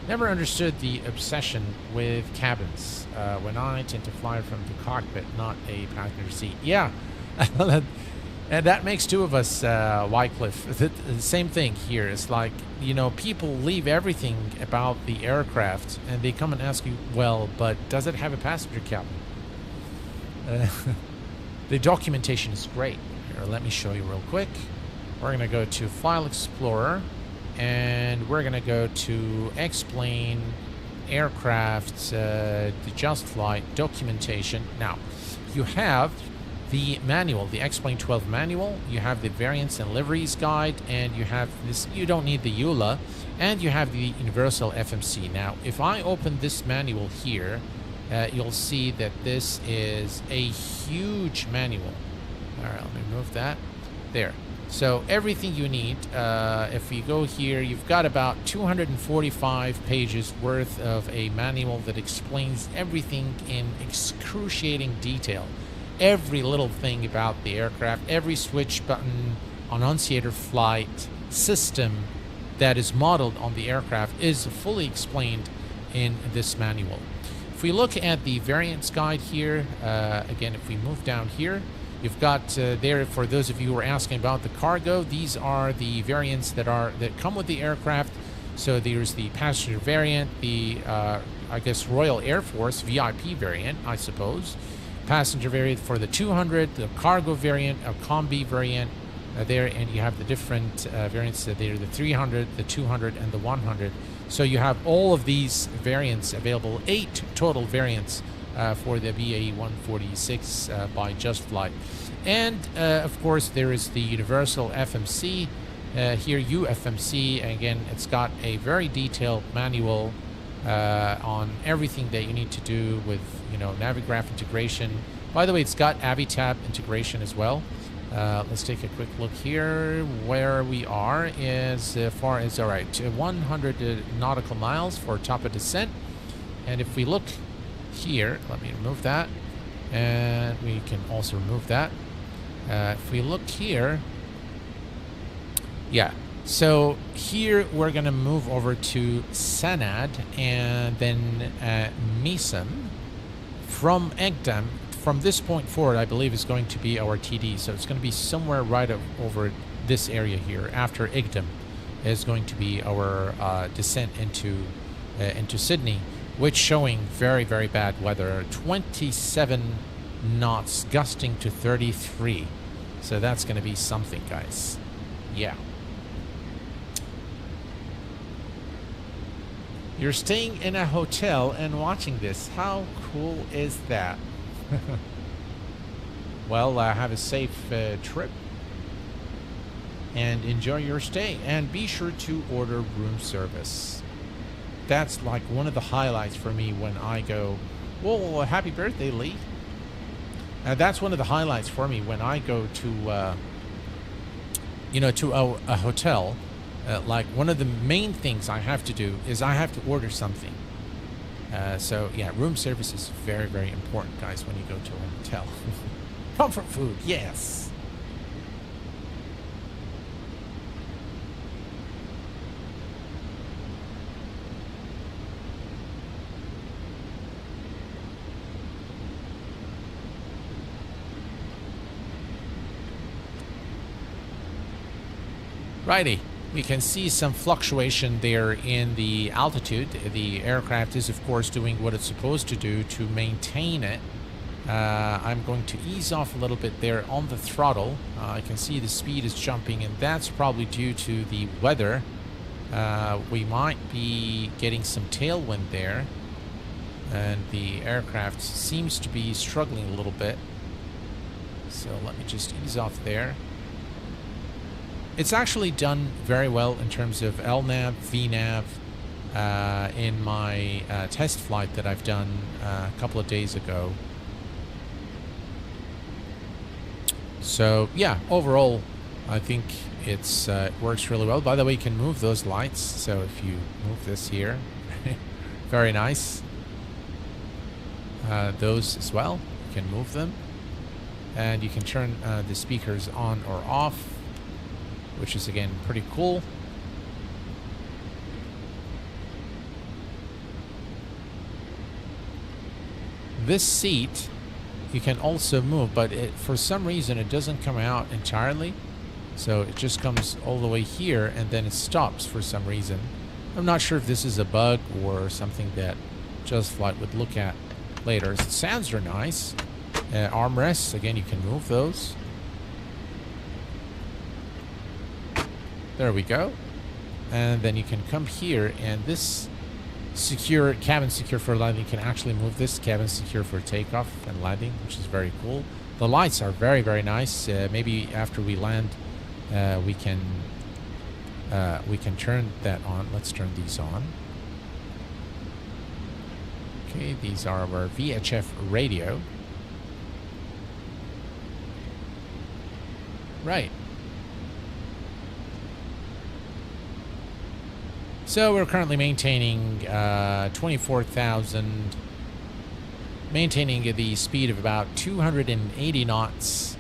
Never understood the obsession with cabins when I tend to fly from the cockpit, not a passenger seat. Yeah, and that makes two of us, Wycliffe. The same thing here. It's like, you know, people leave everything about the aircraft and they come and ask you, well, but does it have a passenger cabin? The documentation is great. Here, let me show you real quick. We're going to go to File Explorer. And we're going to go to X-Plane, Aircraft, the JustFlight documentation. Now, you have the manual, the X-Plane 12 manual. You have the variants and liveries guide, and you have this. You don't need the EULA, and you have the universal FMC. Now, if I open this manual here, you'll see that this is a huge manual. All right, let me move that. There. So everything you need, if we go here, you've got about 245 pages worth of a manual that explains everything in excruciating detail. Every little thing about the aircraft, every switch button, annunciator flight system that is modeled on the aircraft is fully explained in this manual. If we look at the variants guide here, again, if we move down here, you've got there, for those of you who are asking about the cargo, these are the variants that come with the aircraft. So there's the passenger variant, the I guess Royal Air Force VIP variant, I suppose, passenger variant for the 200, the cargo variant, a combi variant there, and you have the different variants that there, the 300, the 200, and the 100. So you have all of these variants available, 8 total variants for the BAE 146 by JustFlight. And of course there is the universal FMC here, UFMC. Again, it's got a very detailed manual on everything that you need to do with, you know, Navigraph integration. By the way, it's got AVITAB integration as well. Let's take a quick look here. Where we are is far as, all right, 100 nautical miles for top of descent. And if we look here, let me remove that, and we can also remove that. If we look here, yeah, so here we're going to move over to Sanad and then Misam. From Egdam, from this point forward, I believe is going to be our TD. So it's going to be somewhere right over this area here. After Egdam is going to be our descent into Sydney, which showing very, very bad weather. 27 knots, gusting to 33. So that's going to be something, guys. Yeah. You're staying in a hotel and watching this. How cool is that? Well, have a safe trip and enjoy your stay, and be sure to order room service. That's like one of the highlights for me when I go. Well, happy birthday, Lee. That's one of the highlights for me when I go to to a hotel. Like, one of the main things I have to do is I have to order something. So yeah, room service is very, very important, guys, when you go to a hotel. Comfort food, yes. Righty. We can see some fluctuation there in the altitude. The aircraft is, of course, doing what it's supposed to do to maintain it. I'm going to ease off a little bit there on the throttle. I can see the speed is jumping, and that's probably due to the weather. We might be getting some tailwind there, and the aircraft seems to be struggling a little bit. So let me just ease off there. It's actually done very well in terms of LNAV, VNAV in my test flight that I've done a couple of days ago. So yeah, overall, I think it works really well. By the way, you can move those lights. So if you move this here, very nice. Those as well, you can move them. And you can turn the speakers on or off, which is, again, pretty cool. This seat you can also move, but for some reason it doesn't come out entirely. So it just comes all the way here and then it stops for some reason. I'm not sure if this is a bug or something that JustFlight would look at later. The sounds are nice. Armrests, again, you can move those. There we go. And then you can come here, and this secure, cabin secure for landing, you can actually move this cabin secure for takeoff and landing, which is very cool. The lights are very, very nice. Maybe after we land, we can turn that on. Let's turn these on. Okay, these are our VHF radio. Right. So we're currently maintaining 24,000, maintaining the speed of about 280 knots.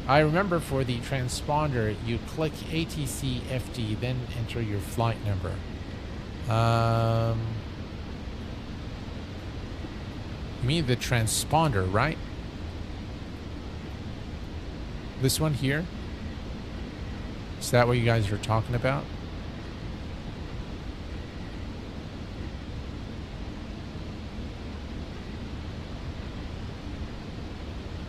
I remember for the transponder, you click ATC FD, then enter your flight number. You mean the transponder, right? This one here? Is that what you guys are talking about?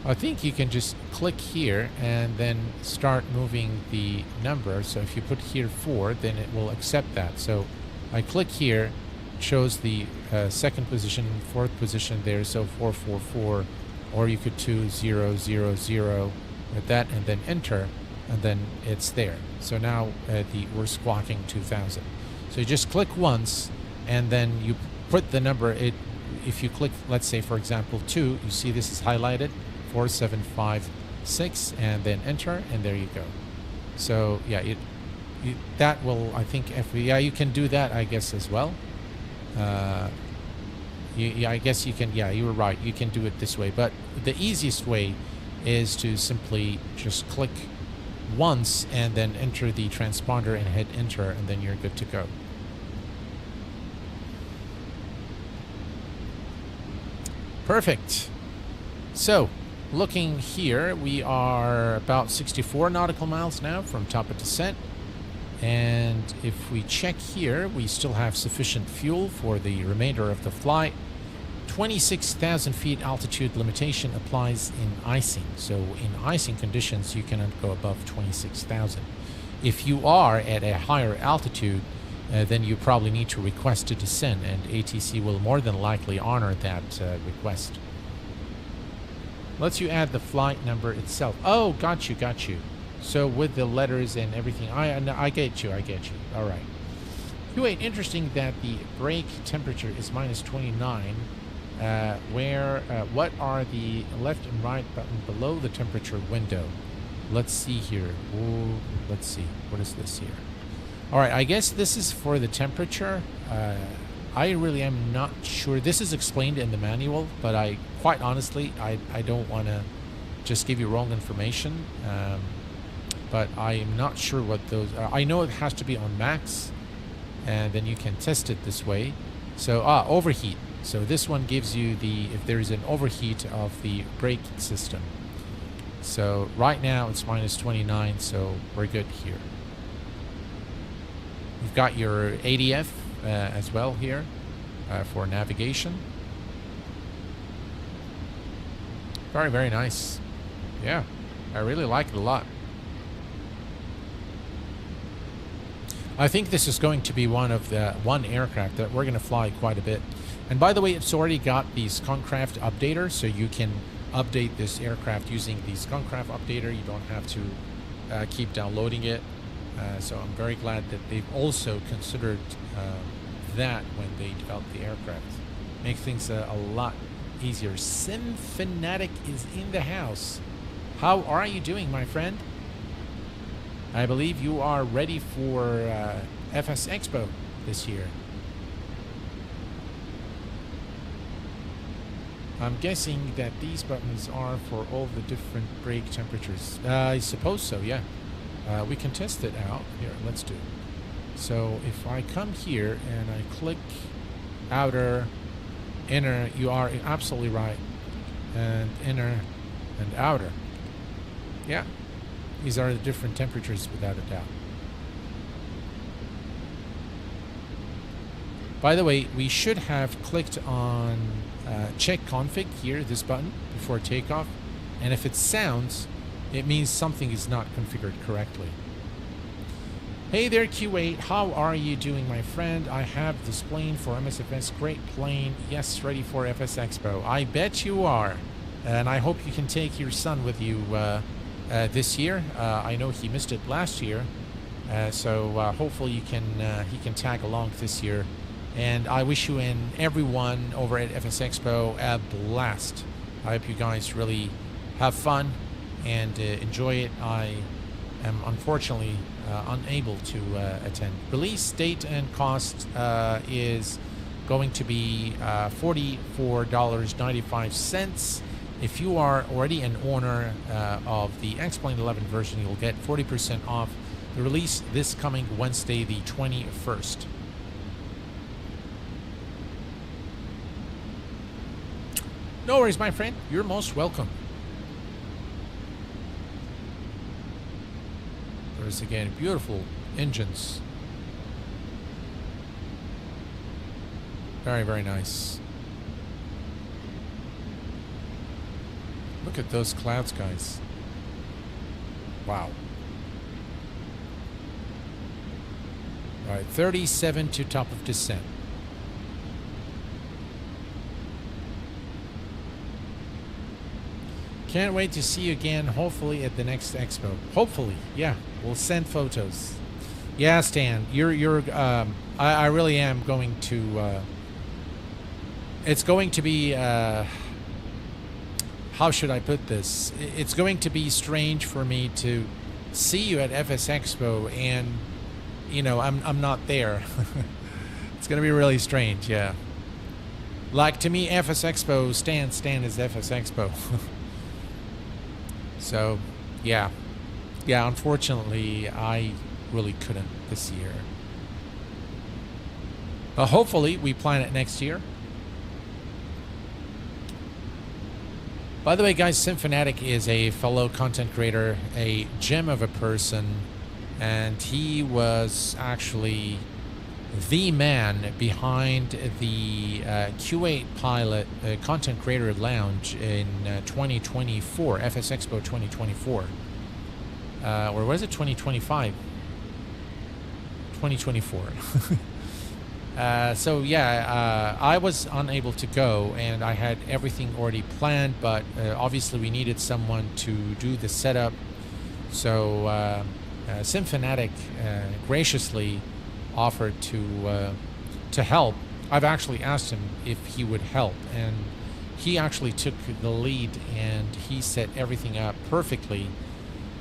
I think you can just click here and then start moving the number. So if you put here 4, then it will accept that. So I click here, shows the second position, fourth position there, so 444, or you could do 000 with that and then enter, and then it's there. So now we're squawking 2000. So you just click once and then you put the number. If you click, let's say for example 2, you see this is highlighted, 4756, and then enter, and there you go. So yeah, that will, I think, you can do that, I guess, as well. I guess you can. Yeah, you were right. You can do it this way, but the easiest way is to simply just click once and then enter the transponder and hit enter, and then you're good to go. Perfect. So looking here, we are about 64 nautical miles now from top of descent. And if we check here, we still have sufficient fuel for the remainder of the flight. 26,000 feet altitude limitation applies in icing. So in icing conditions, you cannot go above 26,000. If you are at a higher altitude, then you probably need to request to descend, and ATC will more than likely honor that request. Lets you add the flight number itself. Oh, got you. So with the letters and everything, I get you. All right. Wait, interesting that the brake temperature is minus 29. What are the left and right button below the temperature window? Let's see here. Ooh, let's see. What is this here? All right, I guess this is for the temperature. I really am not sure. This is explained in the manual, but quite honestly, I don't want to just give you wrong information. But I am not sure what those are. I know it has to be on max, and then you can test it this way. So, overheat. So this one gives you if there is an overheat of the brake system. So right now it's minus 29, so we're good here. You've got your ADF as well here for navigation. Very, very nice. Yeah, I really like it a lot. I think this is going to be one aircraft that we're going to fly quite a bit. And by the way, it's already got the Skunkcraft updater, so you can update this aircraft using the Skunkcraft updater. You don't have to keep downloading it. So I'm very glad that they've also considered that when they developed the aircraft. Make things a lot easier. Sim Fanatic is in the house. How are you doing, my friend? I believe you are ready for FS Expo this year. I'm guessing that these buttons are for all the different brake temperatures. I suppose so, yeah. We can test it out. Here, let's do it. So if I come here and I click outer, inner, you are absolutely right. And inner and outer. Yeah. These are the different temperatures without a doubt. By the way, we should have clicked on check config here, this button, before takeoff. And if it sounds, it means something is not configured correctly. Hey there, Q8. How are you doing, my friend? I have this plane for MSFS. Great plane. Yes, ready for FS Expo. I bet you are. And I hope you can take your son with you this year. I know he missed it last year, so hopefully he can tag along this year. And I wish you and everyone over at FS Expo a blast. I hope you guys really have fun and enjoy it. I am unfortunately unable to attend. Release date and cost is going to be $44.95. If you are already an owner of the X-Plane 11 version, you'll get 40% off the release this coming Wednesday, the 21st. No worries, my friend. You're most welcome. There's again beautiful engines. Very, very nice. Look at those clouds, guys. Wow. All right, 37 to top of descent. Can't wait to see you again, hopefully at the next expo. Hopefully, yeah, we'll send photos. Yeah, Stan, I really am going to, it's going to be, how should I put this? It's going to be strange for me to see you at FS Expo and, you know, I'm not there. It's going to be really strange, yeah. Like, to me, FS Expo, Stan is FS Expo. So, yeah. Yeah, unfortunately, I really couldn't this year. But hopefully, we plan it next year. By the way, guys, Simfanatic is a fellow content creator, a gem of a person, and he was actually the man behind the Q8 Pilot Content Creator Lounge in 2024, FS Expo 2024. Or was it 2025? 2024. So yeah, I was unable to go, and I had everything already planned, but obviously we needed someone to do the setup. So Simfanatic graciously offered to help. I've actually asked him if he would help, and he actually took the lead, and he set everything up perfectly,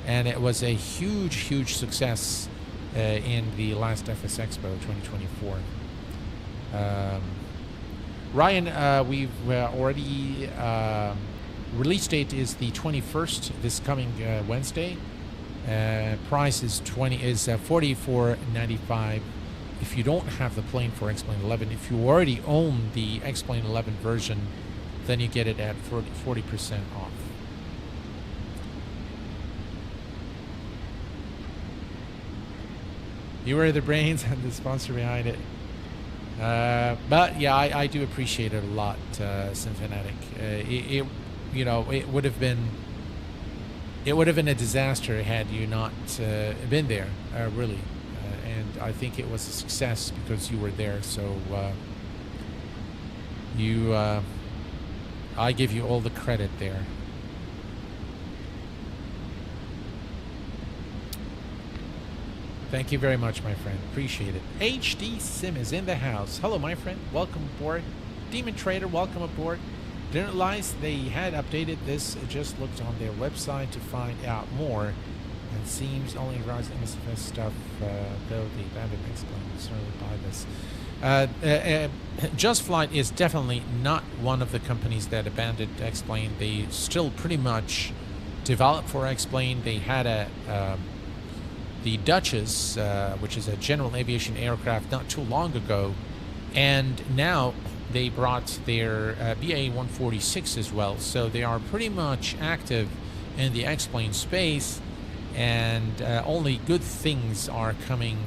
and it was a huge success in the last FS Expo 2024. Ryan, we've already release date is the 21st, this coming Wednesday. Price is $44.95. If you don't have the plane for X-Plane 11, if you already own the X-Plane 11 version, then you get it at 40% off. You were the brains and the sponsor behind it. But yeah, I do appreciate it a lot, Simfanatic. It you know, it would have been a disaster had you not been there, really. And I think it was a success because you were there. So I give you all the credit there. Thank you very much, my friend. Appreciate it. HD Sim is in the house. Hello, my friend. Welcome aboard. Demon Trader, welcome aboard. Didn't realize they had updated this. Just looked on their website to find out more. And seems only Rise MSFS stuff, though the abandoned X-Plane certainly buy this. JustFlight is definitely not one of the companies that abandoned X-Plane. They still pretty much develop for X-Plane. They had the Duchess, which is a general aviation aircraft, not too long ago, and now they brought their BA-146 as well. So they are pretty much active in the X-Plane space, and only good things are coming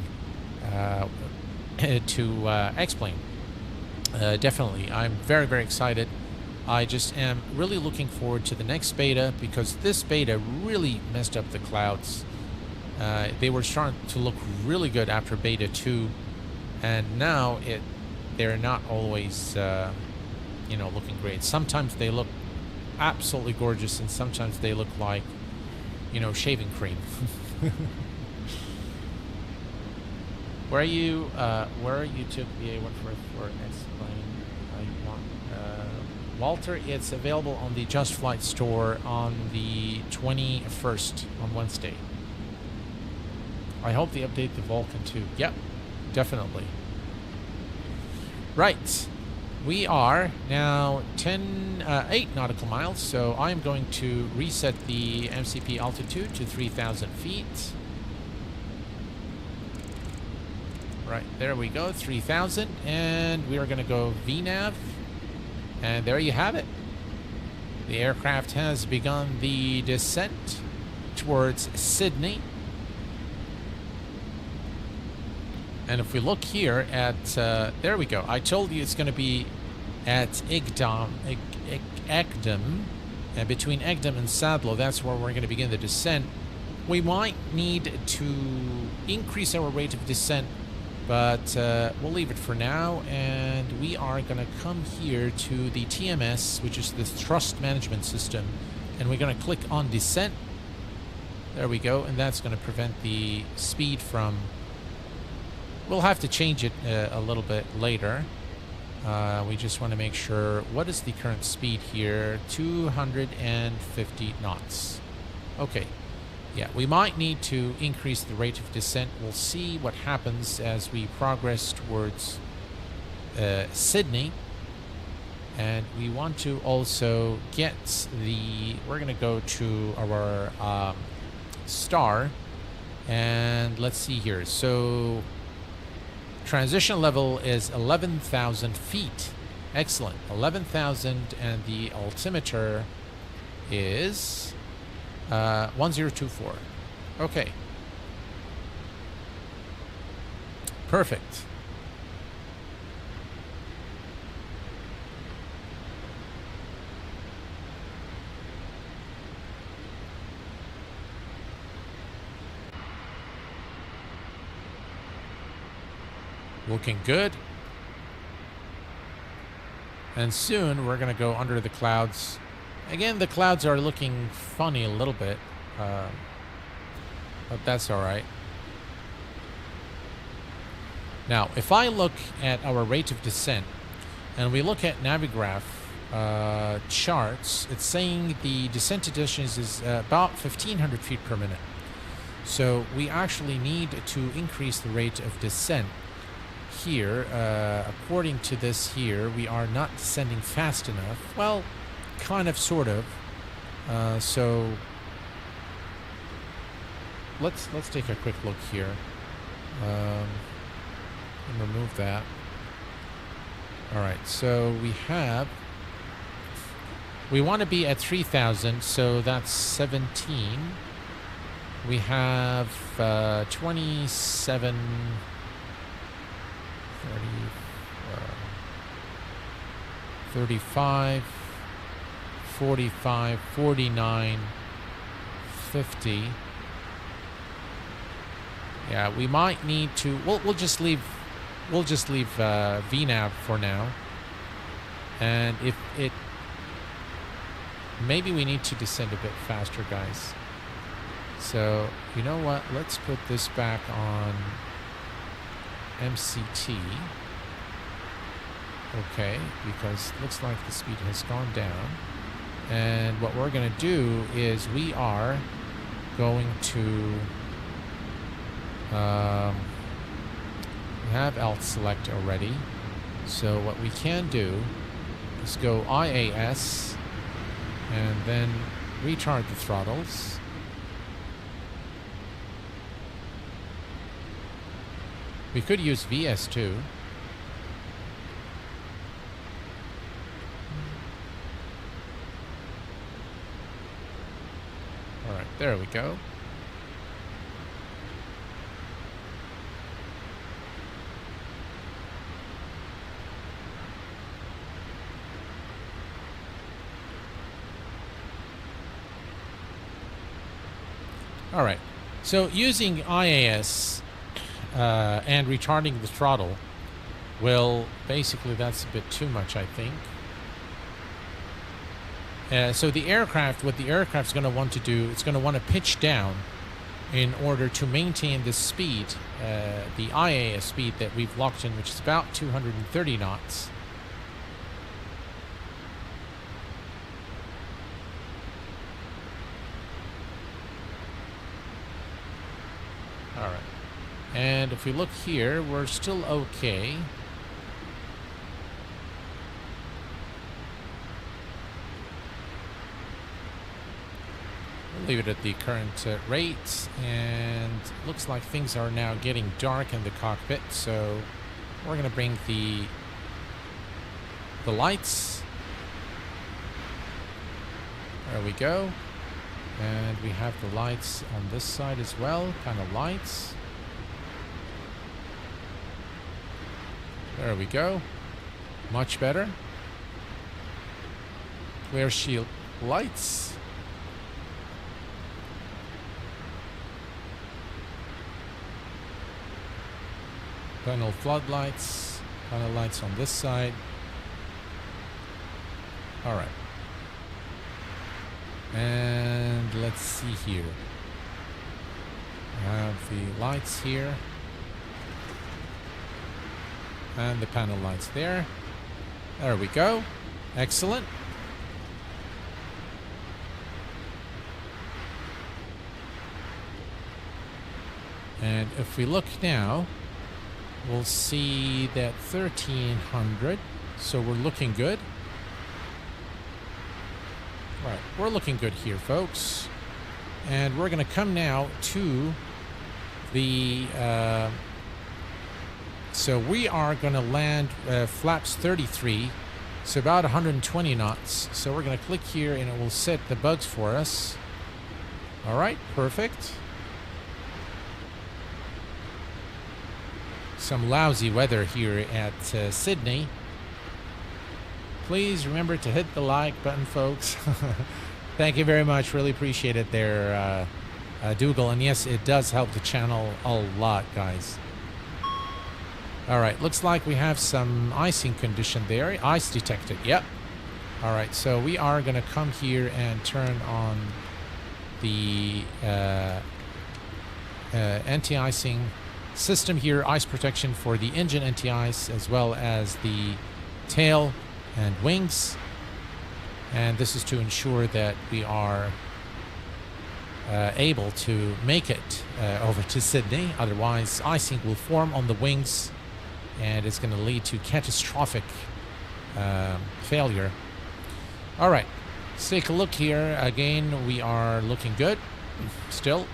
to X-Plane. Definitely, I'm very excited. I just am really looking forward to the next beta, because this beta really messed up the clouds. They were starting to look really good after beta 2, and now they're not always you know, looking great. Sometimes they look absolutely gorgeous, and sometimes they look like, you know, shaving cream. Where you took BA-144 X-Plane? I want Walter. It's available on the JustFlight store on the 21st, on Wednesday. I hope they update the Vulcan too. Yep, definitely. Right. We are now 8 nautical miles, so I'm going to reset the MCP altitude to 3,000 feet. Right, there we go, 3,000, and we are going to go VNAV, and there you have it. The aircraft has begun the descent towards Sydney. And if we look here at, there we go. I told you it's going to be at Egdom, and between Egdom and Sadlo, that's where we're going to begin the descent. We might need to increase our rate of descent, but we'll leave it for now. And we are going to come here to the TMS, which is the Thrust Management System, and we're going to click on Descent. There we go, and that's going to prevent the speed from... We'll have to change it a little bit later. We just want to make sure... What is the current speed here? 250 knots. Okay. Yeah, we might need to increase the rate of descent. We'll see what happens as we progress towards Sydney. And we want to also get the... We're going to go to our star. And let's see here. So... Transition level is 11,000 feet. Excellent. 11,000, and the altimeter is 1024. Okay. Perfect. Looking good. And soon we're going to go under the clouds. Again, the clouds are looking funny a little bit. But that's all right. Now, if I look at our rate of descent, and we look at Navigraph charts, it's saying the descent to distance is about 1,500 feet per minute. So we actually need to increase the rate of descent. Here, according to this here, we are not descending fast enough. Well, kind of, sort of. So let's take a quick look here. And remove that. All right, so we want to be at 3,000, so that's 17. We have 27. 35, 45, 49, 50. Yeah, we might need to... We'll just leave VNAV for now. And if it... Maybe we need to descend a bit faster, guys. So, you know what? Let's put this back on MCT. Okay, because it looks like the speed has gone down. And what we're going to do is we are going to... we have alt select already. So what we can do is go IAS and then retard the throttles. We could use VS too. All right, there we go. All right, so using IAS and retarding the throttle will basically, that's a bit too much, I think. So the aircraft, what the aircraft's going to want to do, it's going to want to pitch down in order to maintain the speed, the IAS speed that we've locked in, which is about 230 knots. All right. And if we look here, we're still okay. We'll leave it at the current rate, and looks like things are now getting dark in the cockpit, so we're going to bring the lights. There we go. And we have the lights on this side as well, kind of lights. There we go. Much better. Clear shield lights. Panel floodlights. Panel lights on this side. All right. And let's see here. I have the lights here. And the panel lights there. There we go. Excellent. And if we look now, we'll see that 1300. So we're looking good. Right, we're looking good here, folks. And we're going to come now to the... so we are going to land flaps 33, so about 120 knots. So we're going to click here and it will set the bugs for us. All right, perfect. Some lousy weather here at Sydney. Please remember to hit the like button, folks. Thank you very much. Really appreciate it there, Dougal. And yes, it does help the channel a lot, guys. All right, looks like we have some icing condition there. Ice detected, yep. All right, so we are going to come here and turn on the anti-icing system here, ice protection for the engine anti-ice as well as the tail and wings. And this is to ensure that we are able to make it over to Sydney. Otherwise, icing will form on the wings and it's going to lead to catastrophic failure. All right, let's take a look here. Again, we are looking good still.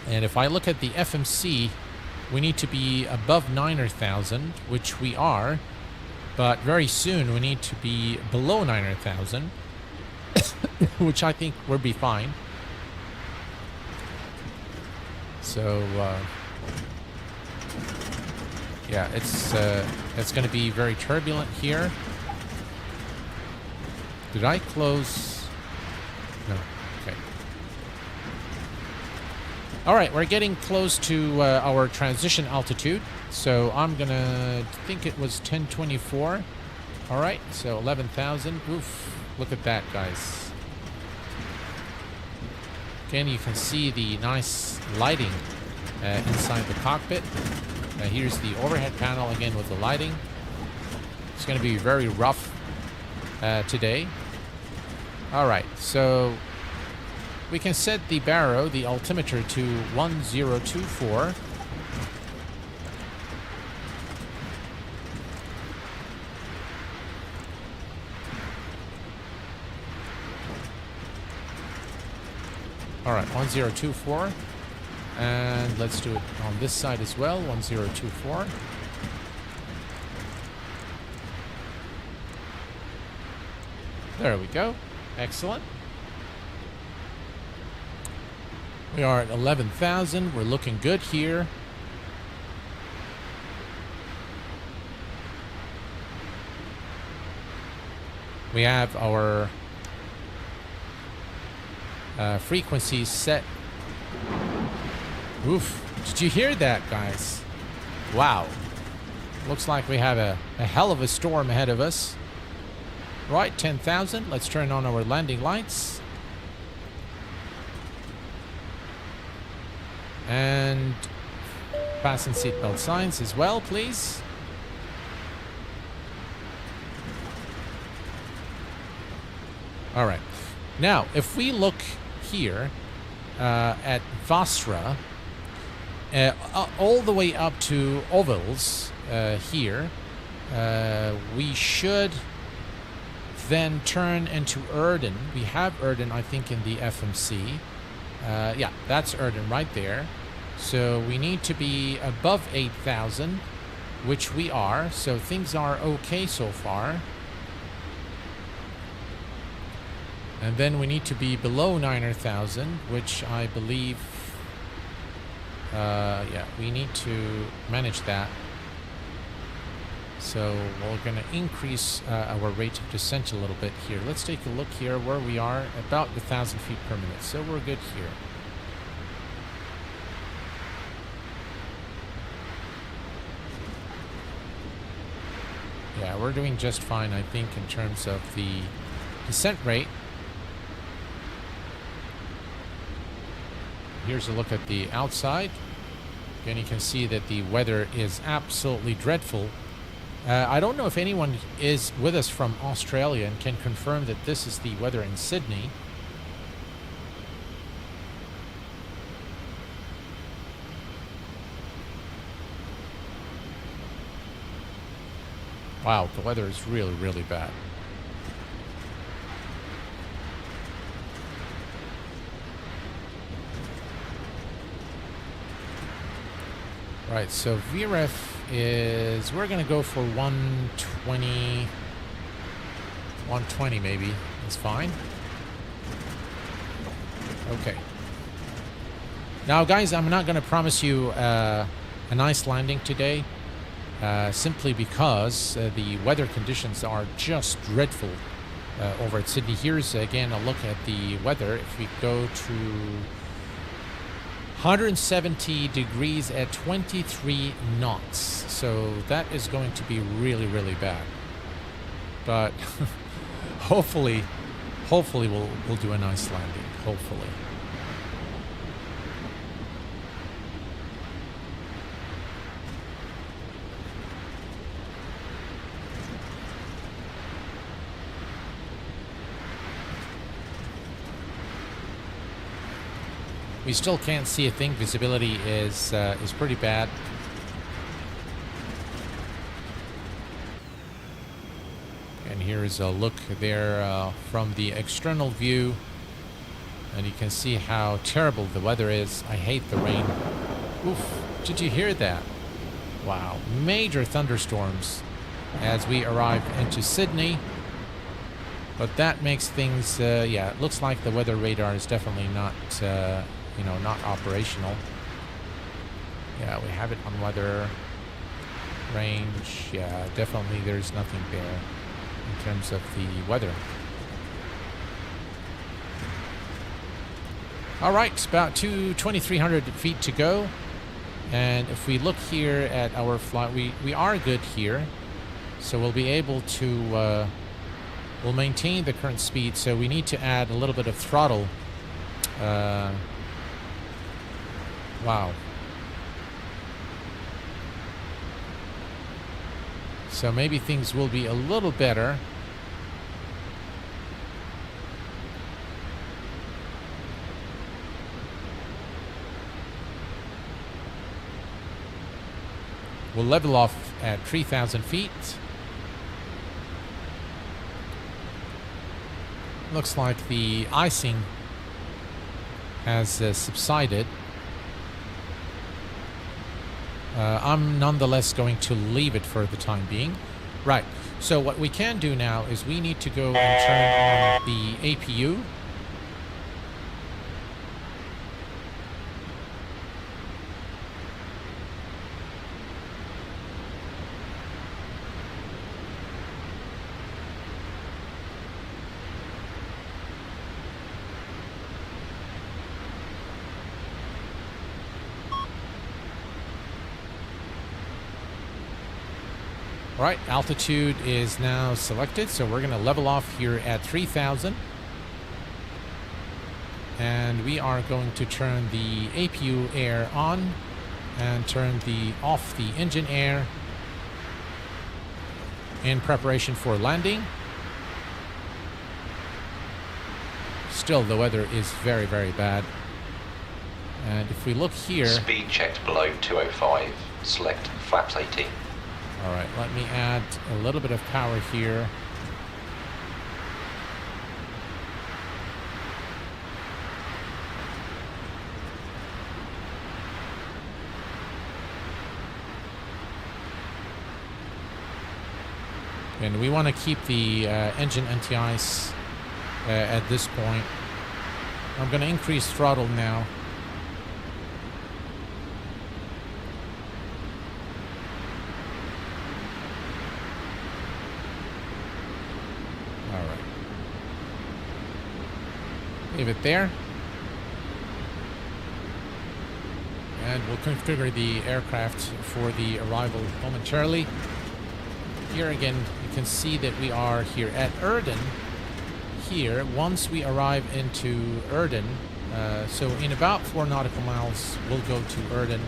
And if I look at the FMC, we need to be above 9,000, which we are. But very soon we need to be below 9,000, which I think will be fine. So, yeah, it's going to be very turbulent here. Did I close? No. Okay. All right, we're getting close to our transition altitude. So I'm going to think it was 1024. All right, so 11,000. Oof, look at that, guys. Again, you can see the nice lighting inside the cockpit. Here's the overhead panel again with the lighting. It's going to be very rough today. All right, so we can set the baro, the altimeter, to 1024. All right, 1024. And let's do it on this side as well, 1024. There we go. Excellent. We are at 11,000. We're looking good here. We have our frequencies set. Oof. Did you hear that, guys? Wow. Looks like we have a hell of a storm ahead of us. Right, 10,000. Let's turn on our landing lights. And fasten seatbelt signs as well, please. All right. Now, if we look here at Vasra, all the way up to Ovals here. We should then turn into Erden. We have Erden, I think, in the FMC. Yeah, that's Erden right there. So we need to be above 8,000, which we are. So things are okay so far. And then we need to be below 9,000, which I believe, yeah, we need to manage that. So we're going to increase our rate of descent a little bit here. Let's take a look here where we are, about 1,000 feet per minute. So we're good here. Yeah, we're doing just fine, I think, in terms of the descent rate. Here's a look at the outside. Again, you can see that the weather is absolutely dreadful. I don't know if anyone is with us from Australia and can confirm that this is the weather in Sydney. Wow, the weather is really, really bad. Right, so VREF is, we're going to go for 120, 120 maybe, is fine. Okay. Now, guys, I'm not going to promise you a nice landing today, simply because the weather conditions are just dreadful over at Sydney. Here's, again, a look at the weather. If we go to 170 degrees at 23 knots. So that is going to be really, really bad. But hopefully we'll do a nice landing. Hopefully. We still can't see a thing. Visibility is pretty bad. And here's a look there from the external view. And you can see how terrible the weather is. I hate the rain. Oof, did you hear that? Wow, major thunderstorms as we arrive into Sydney. But that makes things, yeah, it looks like the weather radar is definitely not, you know, not operational. Yeah, we have it on weather range. Yeah, definitely there's nothing there in terms of the weather. All right, it's about 2,300 feet to go. And if we look here at our flight, we are good here. So we'll be able to, we'll maintain the current speed. So we need to add a little bit of throttle. Wow. So maybe things will be a little better. We'll level off at 3,000 feet. Looks like the icing has subsided. I'm nonetheless going to leave it for the time being. Right, so what we can do now is we need to go and turn on the APU. All right, altitude is now selected, so we're going to level off here at 3,000. And we are going to turn the APU air on and turn off the engine air in preparation for landing. Still, the weather is very, very bad. And if we look here... Speed checked below 205. Select flaps 18. All right, let me add a little bit of power here. And we want to keep the engine anti-ice at this point. I'm going to increase throttle now. All right. Leave it there. And we'll configure the aircraft for the arrival momentarily. Here again, you can see that we are here at Erdon. Here, once we arrive into Erdon, so in about 4 nautical miles, we'll go to Erdon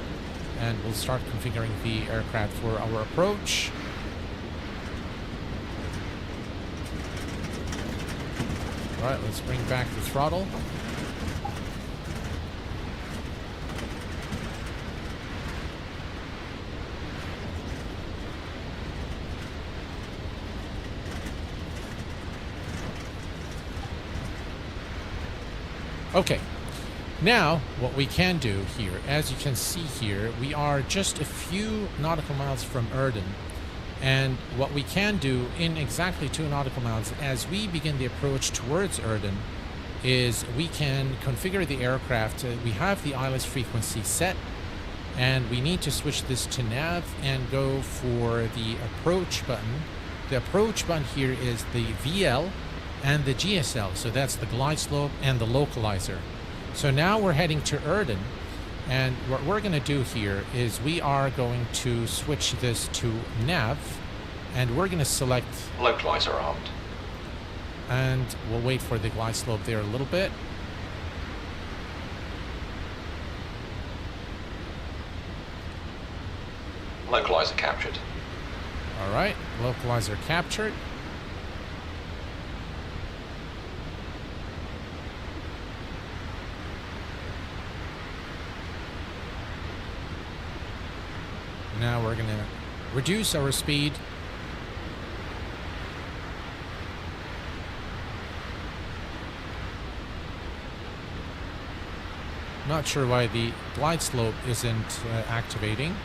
and we'll start configuring the aircraft for our approach. All right, let's bring back the throttle. Okay, now what we can do here, as you can see here, we are just a few nautical miles from Erdon. And what we can do in exactly 2 nautical miles as we begin the approach towards Erdon is we can configure the aircraft. We have the ILS frequency set, and we need to switch this to nav and go for the approach button. The approach button here is the VL and the GSL, so that's the glide slope and the localizer. So now we're heading to Erdon, and what we're going to do here is we are going to switch this to nav, and we're going to select localizer armed, and we'll wait for the glide slope there a little bit. Localizer captured. All right, localizer captured. Now we're going to reduce our speed. Not sure why the glide slope isn't activating.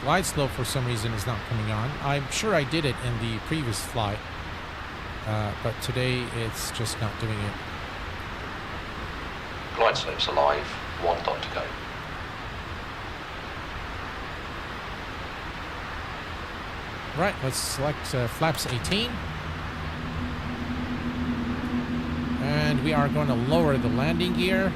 Glide slope for some reason is not coming on. I'm sure I did it in the previous flight, but today it's just not doing it. Glide slope's alive, 1 dot to go. Right, let's select flaps 18. And we are going to lower the landing gear.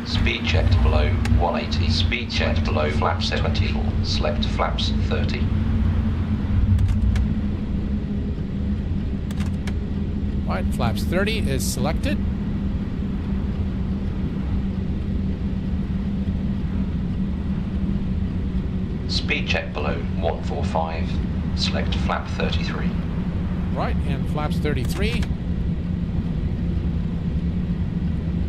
Speed checked below 180. Speed checked below flaps 24. Select flaps 30. Right, flaps 30 is selected. Speed check below 145. Select flap 33. Right, and flaps 33.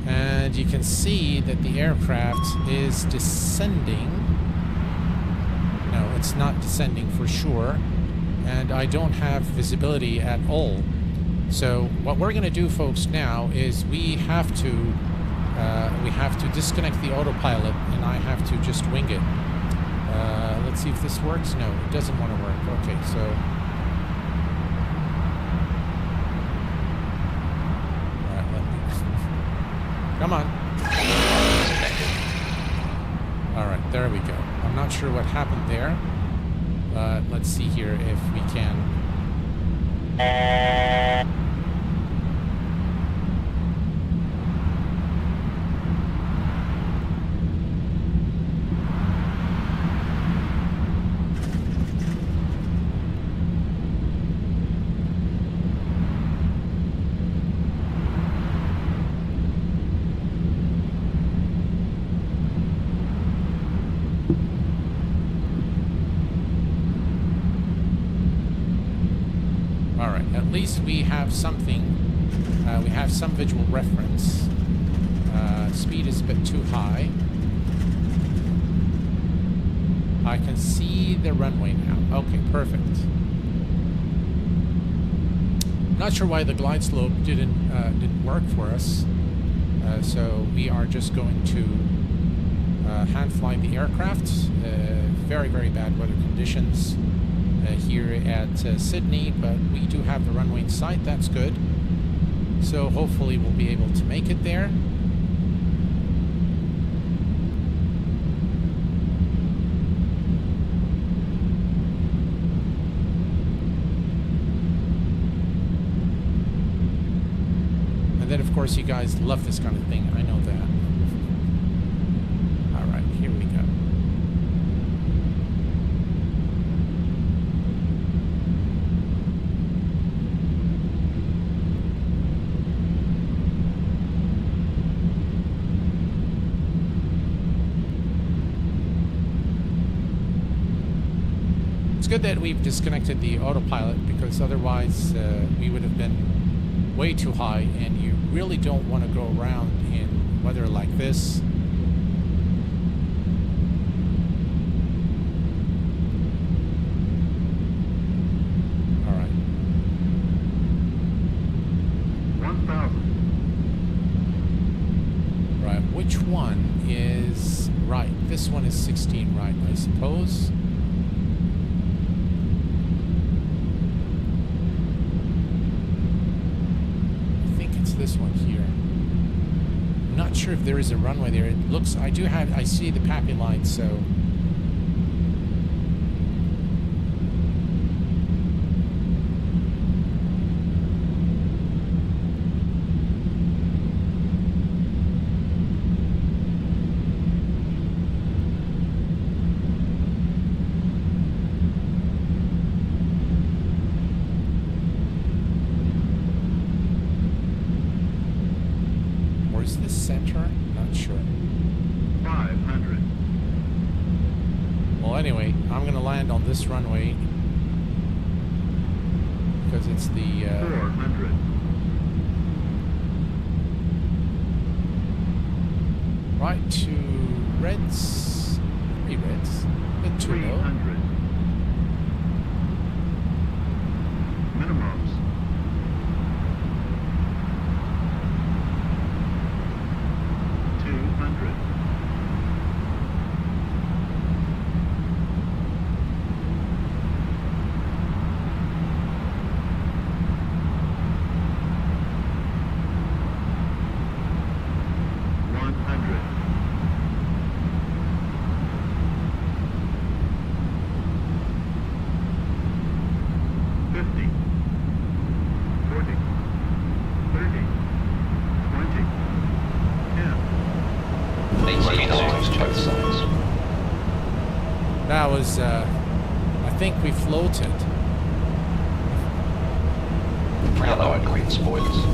And you can see that the aircraft is descending. No, it's not descending for sure. And I don't have visibility at all. So what we're going to do, folks, now is we have to disconnect the autopilot, and I have to just wing it. Let's see if this works. No, it doesn't want to work. Okay, so... Alright, let me... Come on. Alright, there we go. I'm not sure what happened there, but let's see here if we can... right, at least we have something. We have some visual reference. Speed is a bit too high. I can see the runway now. Okay, perfect. Not sure why the glide slope didn't work for us. So we are just going to hand fly the aircraft. Very, very bad weather conditions here at Sydney, but we do have the runway in sight. That's good. So hopefully we'll be able to make it there. And then of course you guys love this kind of thing. I know that. All right, here we go. Good that we've disconnected the autopilot, because otherwise we would have been way too high, and you really don't want to go around in weather like this. All right. 1,000. Right, which one is right? This one is 16 right, I suppose. This one here. I'm not sure if there is a runway there. It looks, I see the PAPI line, so. Is this center? Not sure. 500. Well, anyway, I'm going to land on this runway because it's the 400. Right to reds. 3 reds. Bit too low. 300. Minimums. 200. That was, I think we floated. Hello, Queen spoilers.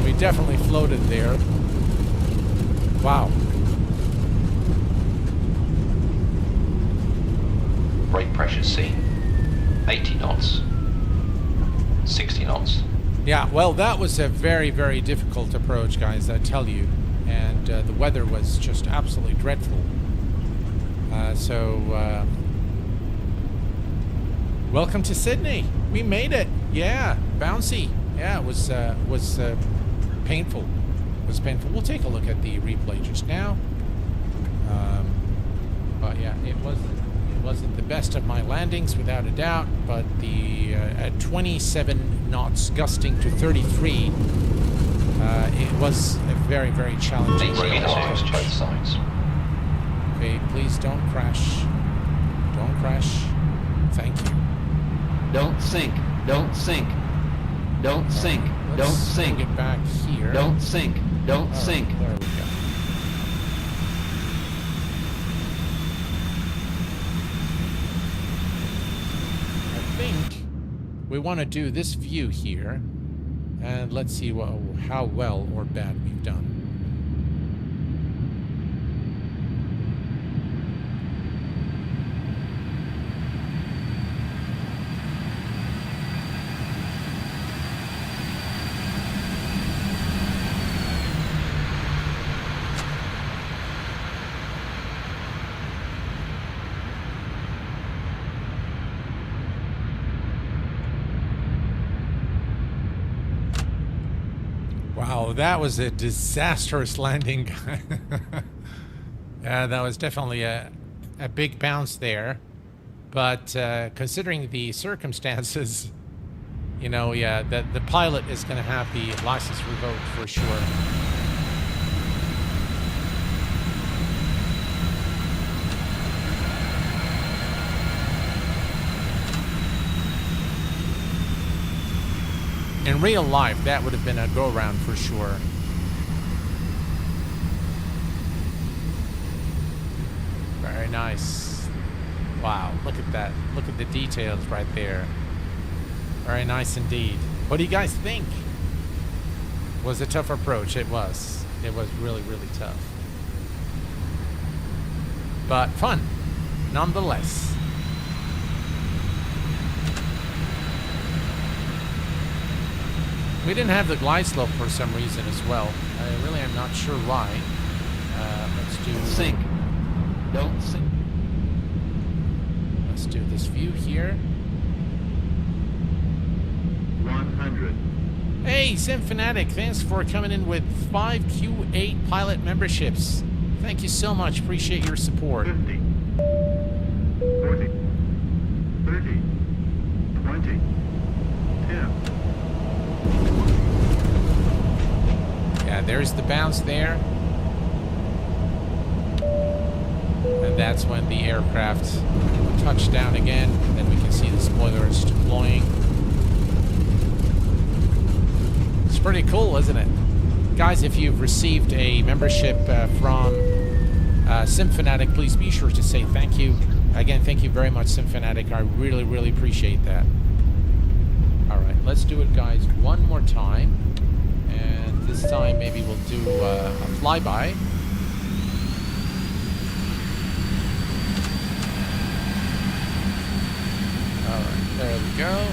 We definitely floated there. Wow. Brake pressure seen. 80 knots. 60 knots. Yeah, well, that was a very, very difficult approach, guys, I tell you. And the weather was just absolutely dreadful. Welcome to Sydney. We made it. Yeah, bouncy. Yeah, it was painful. It was painful. We'll take a look at the replay just now. But yeah, it wasn't the best of my landings, without a doubt. But the at 27 knots, gusting to 33, it was a very, very challenging. Both sides. Okay, please don't crash. Don't crash. Thank you. Don't sink. Don't sink. Don't sink. Don't sink. Get back here. Don't sink. Don't sink. There we go. I think we want to do this view here, and let's see how well or bad we've done. Wow, that was a disastrous landing. That was definitely a big bounce there. But considering the circumstances, you know, yeah, the pilot is going to have the license revoked for sure. In real life, that would have been a go-round for sure. Very nice. Wow, look at that. Look at the details right there. Very nice indeed. What do you guys think? Was a tough approach. It was. It was really, really tough. But fun, nonetheless. We didn't have the glide slope for some reason as well. I really am not sure why. Let's do... Sink. Don't sink. Let's do this view here. 100. Hey, SimFanatic, thanks for coming in with 5 Q8 pilot memberships. Thank you so much. Appreciate your support. 50. 40. 30. 20. 10. Yeah, there's the bounce there. And that's when the aircraft touched down again. Then we can see the spoilers deploying. It's pretty cool, isn't it? Guys, if you've received a membership from SimFanatic, please be sure to say thank you. Again, thank you very much, SimFanatic. I really, really appreciate that. Alright, let's do it, guys, one more time. And this time, maybe we'll do a flyby. Alright, there we go.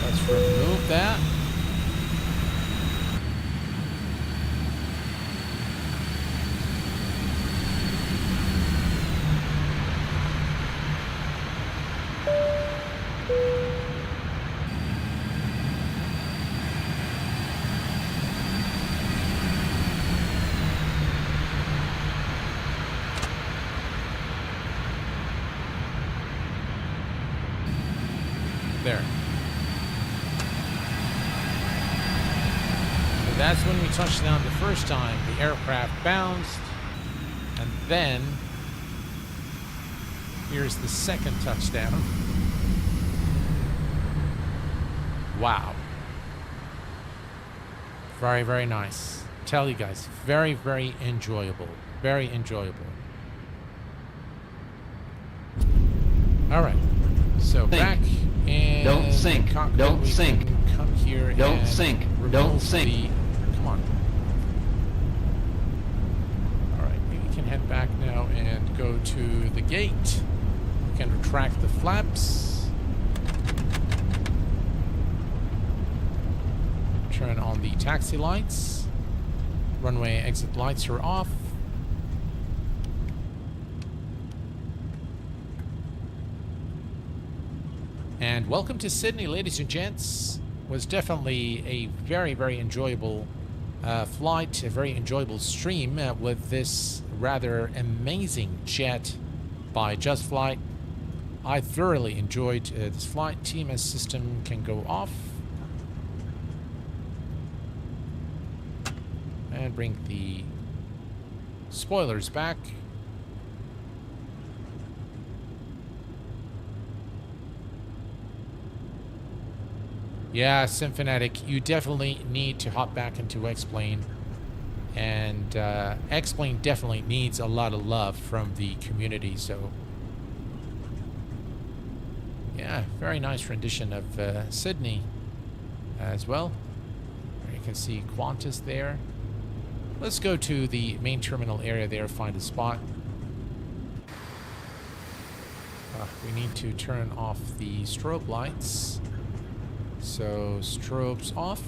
Let's remove that. There. So that's when we touched down the first time. The aircraft bounced. And then here's the second touchdown. Wow. Very, very nice. Tell you guys, very, very enjoyable. Very enjoyable. All right. So back in Don't sink. cockpit, Don't we sink. can come here Don't and sink. remove Don't sink. the- come on. All right, we can head back now and go to the gate. We can retract the flaps. Turn on the taxi lights. Runway exit lights are off. And welcome to Sydney, ladies and gents. Was definitely a very, very enjoyable flight, a very enjoyable stream with this rather amazing jet by JustFlight. I thoroughly enjoyed this flight. TMS system can go off. And bring the spoilers back. Yeah, SimFanatic, you definitely need to hop back into X-Plane. And X-Plane definitely needs a lot of love from the community, so... yeah, very nice rendition of Sydney as well. You can see Qantas there. Let's go to the main terminal area there, find a spot. We need to turn off the strobe lights. So, strobes off.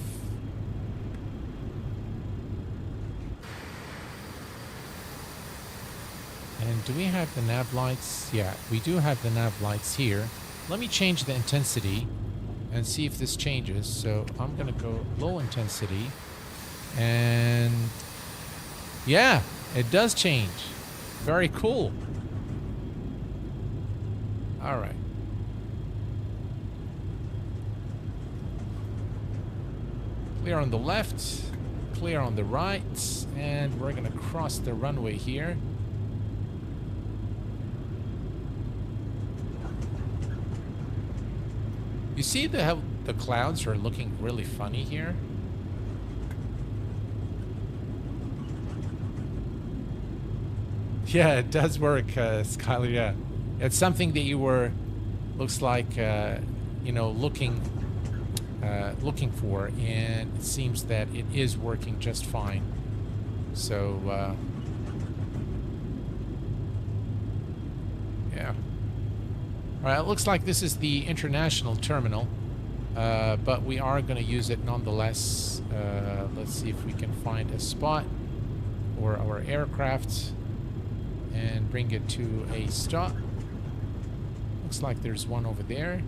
And do we have the nav lights? Yeah, we do have the nav lights here. Let me change the intensity and see if this changes. So I'm gonna go low intensity, and yeah, it does change. Very cool. All right. Clear on the left, clear on the right, and we're gonna cross the runway here. You see how the clouds are looking really funny here? Yeah, it does work, Skylar, yeah. It's something that you were, looks like, you know, looking for, and it seems that it is working just fine. So, yeah. All right, it looks like this is the international terminal, but we are going to use it nonetheless. Let's see if we can find a spot for our aircraft and bring it to a stop. Looks like there's one over there.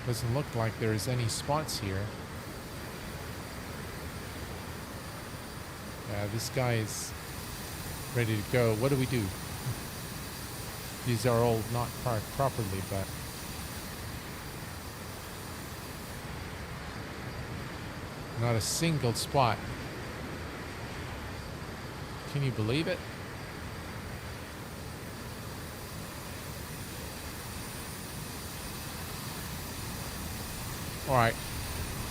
Doesn't look like there's any spots here. Yeah, this guy is ready to go. What do we do? These are all not parked properly, but not a single spot. Can you believe it? All right,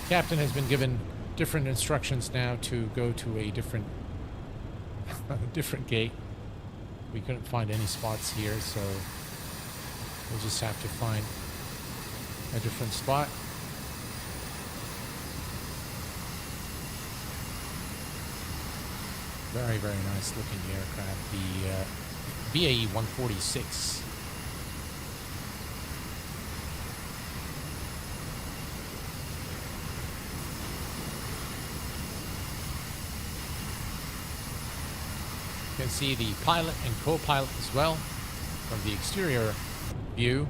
Captain has been given different instructions now to go to a different different gate. We couldn't find any spots here, so we'll just have to find a different spot. Very, very nice looking aircraft, the BAE 146. You can see the pilot and co-pilot as well from the exterior view.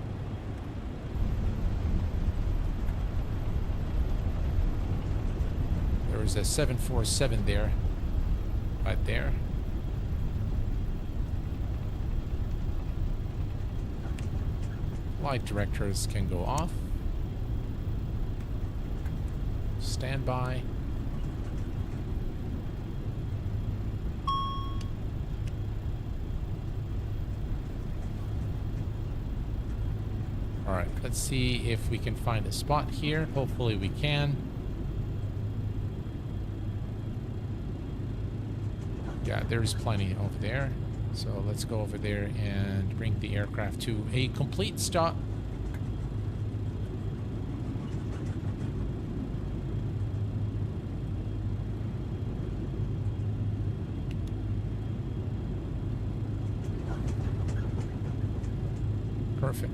There is a 747 there, right there. Flight directors can go off. Standby. Alright, let's see if we can find a spot here. Hopefully we can. Yeah, there's plenty over there. So let's go over there and bring the aircraft to a complete stop. Perfect.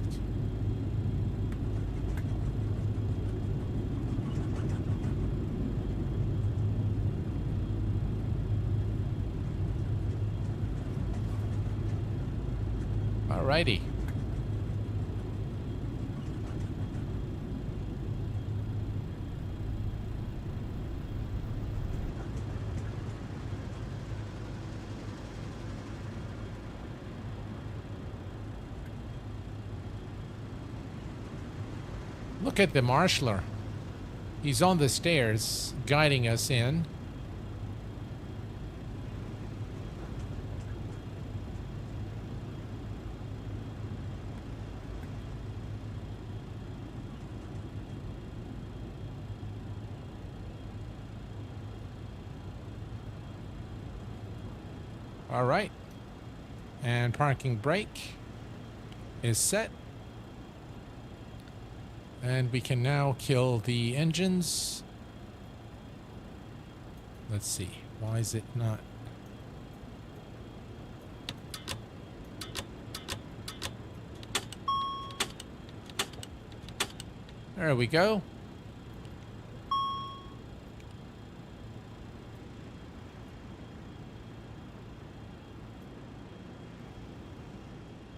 Alrighty. Look at the marshaller. He's on the stairs, guiding us in. All right, and parking brake is set, and we can now kill the engines. Let's see, why is it not? There we go.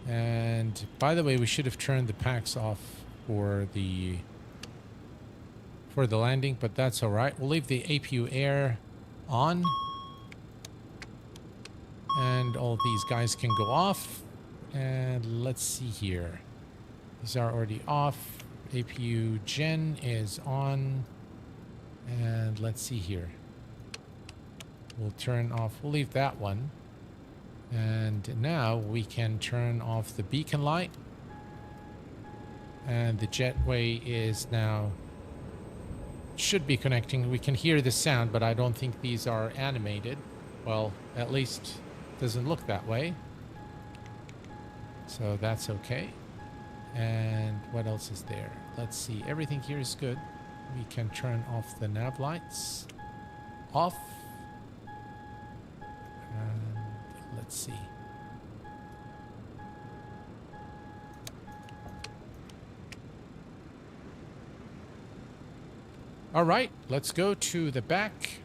And by the way, we should have turned the packs off for the landing, but that's all right. We'll leave the APU air on, and all these guys can go off. And let's see here. These are already off. APU gen is on. And let's see here. We'll turn off. We'll leave that one. And now we can turn off the beacon light. And the jetway is now... should be connecting. We can hear the sound, but I don't think these are animated. Well, at least doesn't look that way. So that's okay. And what else is there? Let's see. Everything here is good. We can turn off the nav lights. Off. And let's see. All right, let's go to the back.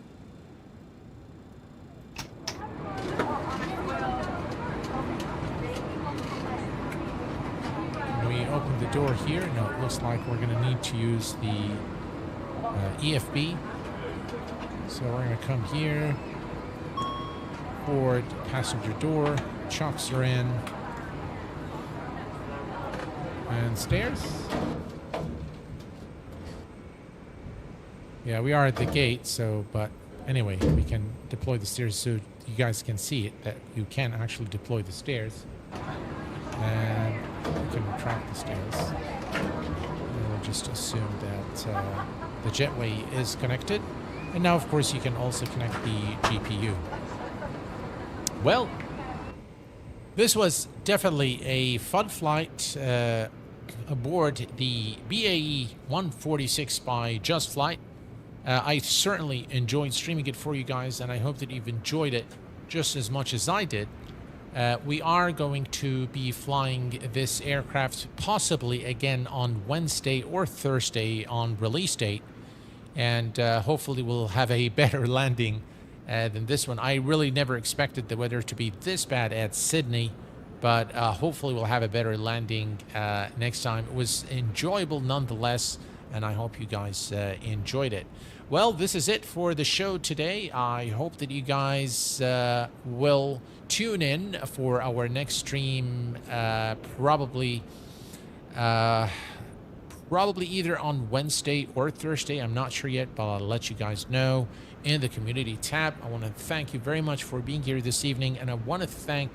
We open the door here. No, it looks like we're going to need to use the EFB. So we're going to come here. Forward passenger door. Chocks are in. And stairs. Yeah, we are at the gate, so, but anyway, we can deploy the stairs so you guys can see it, that you can actually deploy the stairs. And we can retract the stairs. And we'll just assume that the jetway is connected. And now, of course, you can also connect the GPU. Well, this was definitely a fun flight aboard the BAE 146 by JustFlight. I certainly enjoyed streaming it for you guys, and I hope that you've enjoyed it just as much as I did. We are going to be flying this aircraft possibly again on Wednesday or Thursday on release date, and hopefully we'll have a better landing than this one. I really never expected the weather to be this bad at Sydney, but hopefully we'll have a better landing next time. It was enjoyable nonetheless, and I hope you guys enjoyed it. Well, this is it for the show today. I hope that you guys will tune in for our next stream, probably either on Wednesday or Thursday. I'm not sure yet, but I'll let you guys know in the community tab. I want to thank you very much for being here this evening, and I want to thank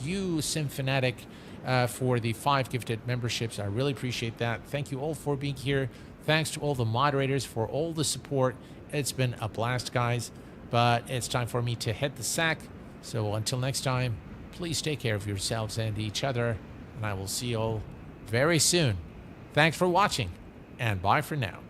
you, SimFanatic, for the 5 gifted memberships. I really appreciate that. Thank you all for being here. Thanks to all the moderators for all the support. It's been a blast, guys, but it's time for me to hit the sack. So until next time, please take care of yourselves and each other, and I will see you all very soon. Thanks for watching, and bye for now.